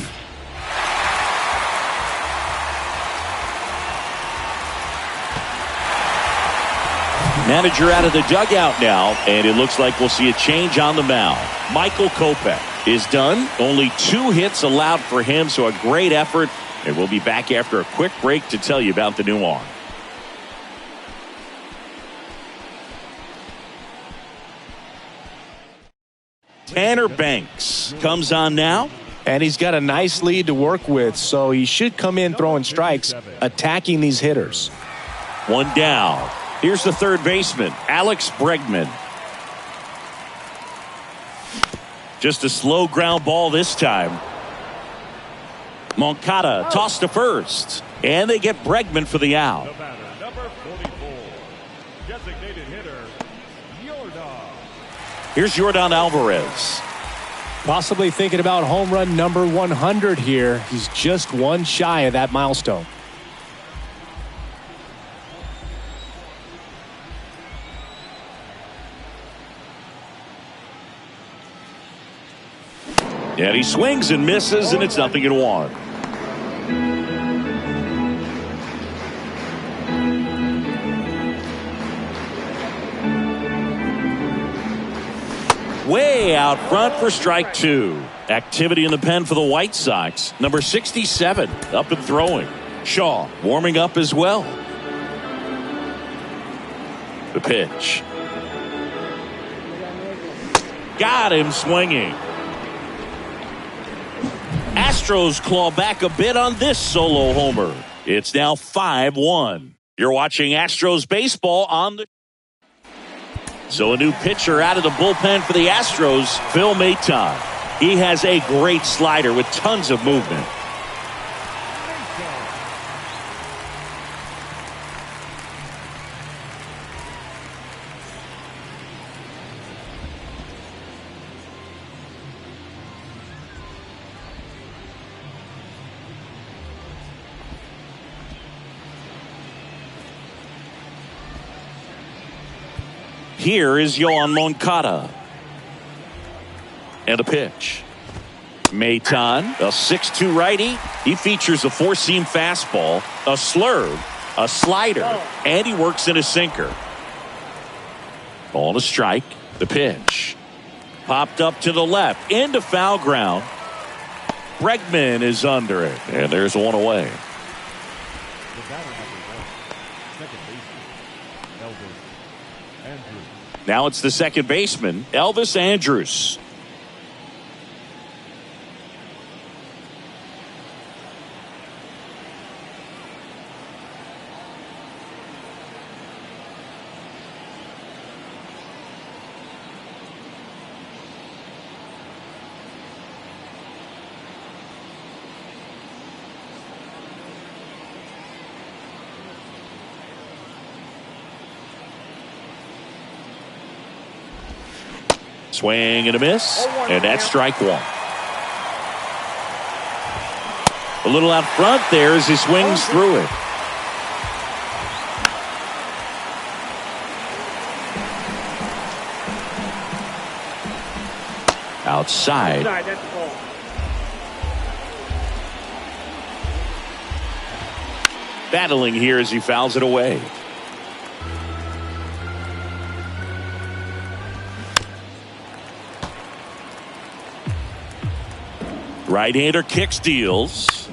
Manager out of the dugout now, and it looks like we'll see a change on the mound. Michael Kopech is done. Only 2 hits allowed for him, so a great effort. And we'll be back after a quick break to tell you about the new arm. Tanner Banks comes on now. And he's got a nice lead to work with, so he should come in throwing strikes, attacking these hitters. One down. Here's the third baseman, Alex Bregman. Just a slow ground ball this time. Moncada tossed to first. And they get Bregman for the out. The batter, number 44, designated hitter, Yordan. Here's Yordan Alvarez. Possibly thinking about home run number 100 here. He's just one shy of that milestone. And he swings and misses, and it's 0-1. Way out front for strike 2. Activity in the pen for the White Sox. Number 67 up and throwing. Shaw warming up as well. The pitch. Got him swinging. Astros claw back a bit on this solo homer. It's now 5-1. You're watching Astros baseball on the... So a new pitcher out of the bullpen for the Astros, Phil Maton. He has a great slider with tons of movement. Here is Yoan Moncada. And a pitch. Maton, a 6'2 righty. He features a 4-seam fastball, a slurve, a slider, and he works in a sinker. Ball to strike. The pitch. Popped up to the left. Into foul ground. Bregman is under it. And there's one away. The batter, number 1, second baseman, Elvis Andrews. Now it's the second baseman, Elvis Andrews. Swing and a miss, and that's strike 1. A little out front there as he swings through it. Outside. That's the ball. Battling here as he fouls it away. Right-hander kick steals.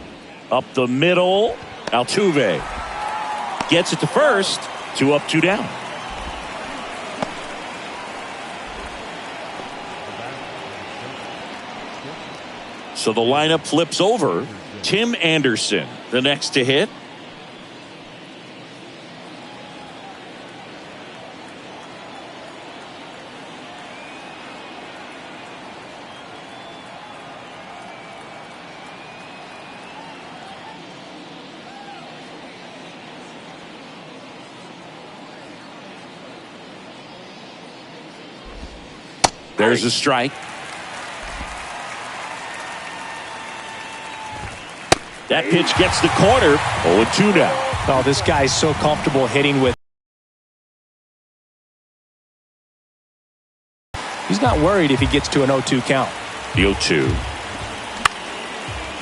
Up the middle. Altuve gets it to first. 2 up, 2 down. So the lineup flips over. Tim Anderson, the next to hit. There's a strike. That pitch gets the corner. 0-2 now. Oh, this guy's so comfortable hitting with. He's not worried if he gets to an 0-2 count. The 0-2.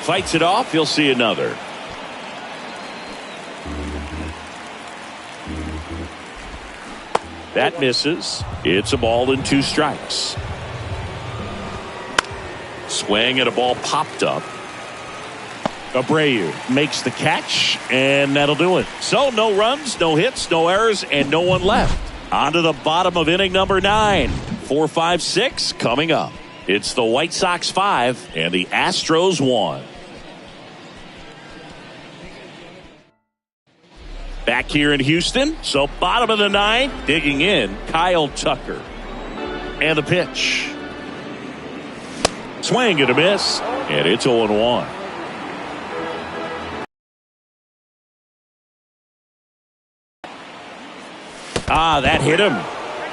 Fights it off. He'll see another. That misses. It's a ball and 2 strikes. Swing and a ball popped up. Abreu makes the catch, and that'll do it. So no runs, no hits, no errors, and no one left. On to the bottom of inning number 9. 4, 5, 6 coming up. It's the White Sox 5 and the Astros 1. Back here in Houston, so bottom of the 9th, digging in, Kyle Tucker. And the pitch. Swing and a miss, and it's 0-1. That hit him.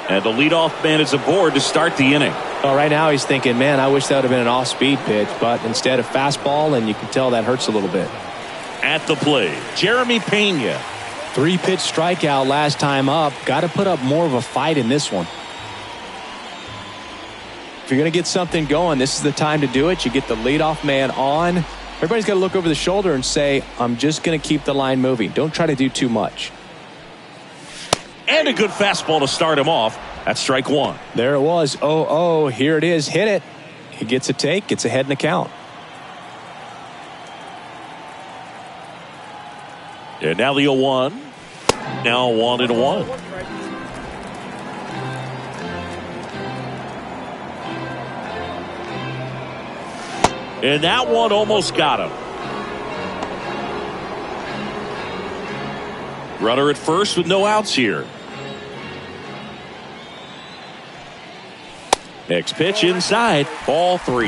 And the leadoff man is aboard to start the inning. Well, right now he's thinking, man, I wish that would have been an off-speed pitch, but instead a fastball, and you can tell that hurts a little bit. At the plate, Jeremy Pena. 3-pitch strikeout last time up. Got to put up more of a fight in this one. If you're going to get something going, this is the time to do it. You get the leadoff man on. Everybody's got to look over the shoulder and say, I'm just going to keep the line moving. Don't try to do too much. And a good fastball to start him off. That's strike 1. There it was. 0-0. Here it is. Hit it. He gets a take. Gets ahead in the count. And now the 0-1. Now 1-1. And that one almost got him. Runner at first with no outs here. Next pitch inside. Ball 3.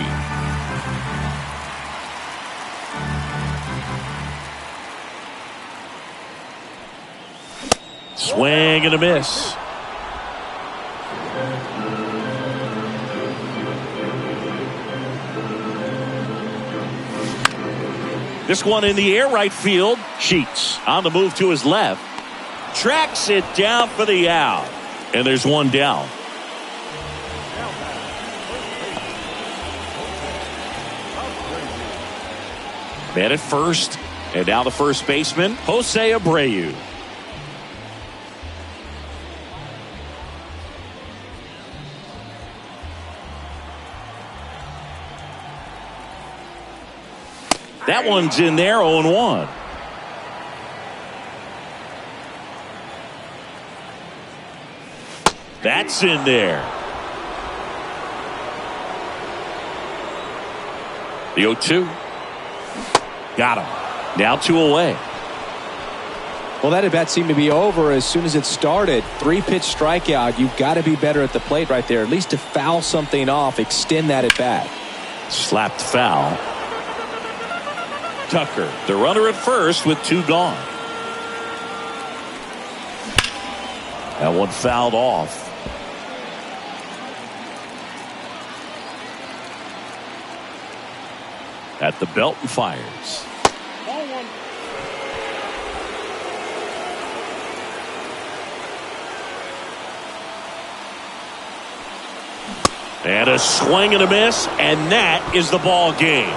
Swing and a miss. This one in the air, right field. Sheets on the move to his left. Tracks it down for the out. And there's one down. Man at first. And now the first baseman, Jose Abreu. That one's in there, 0-1. That's in there. The 0-2. Got him. Now 2 away. Well, that at bat seemed to be over as soon as it started. 3-pitch strikeout. You've got to be better at the plate right there. At least to foul something off, extend that at bat. Slapped foul. Tucker, the runner at first with 2 gone. That one fouled off. At the belt and fires. Ball 1. And a swing and a miss, and that is the ball game.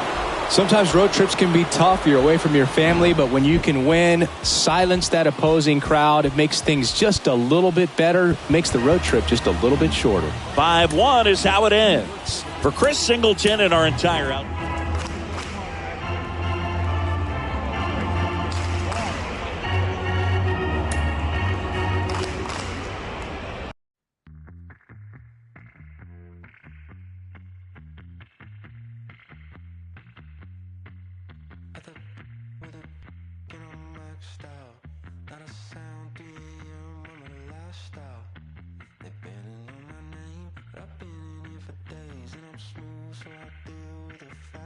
Sometimes road trips can be tough. You're away from your family, but when you can win, silence that opposing crowd, it makes things just a little bit better, makes the road trip just a little bit shorter. 5-1 is how it ends. For Chris Singleton and our entire out. I've been in here for days and I'm smooth, so I deal with the fact.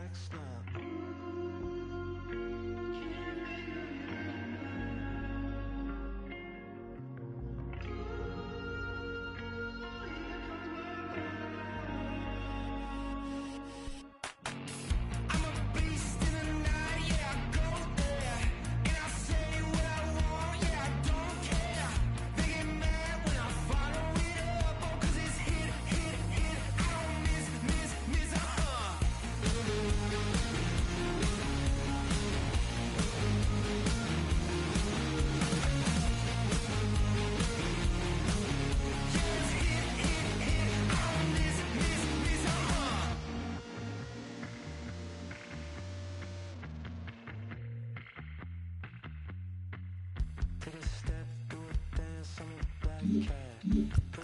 cat.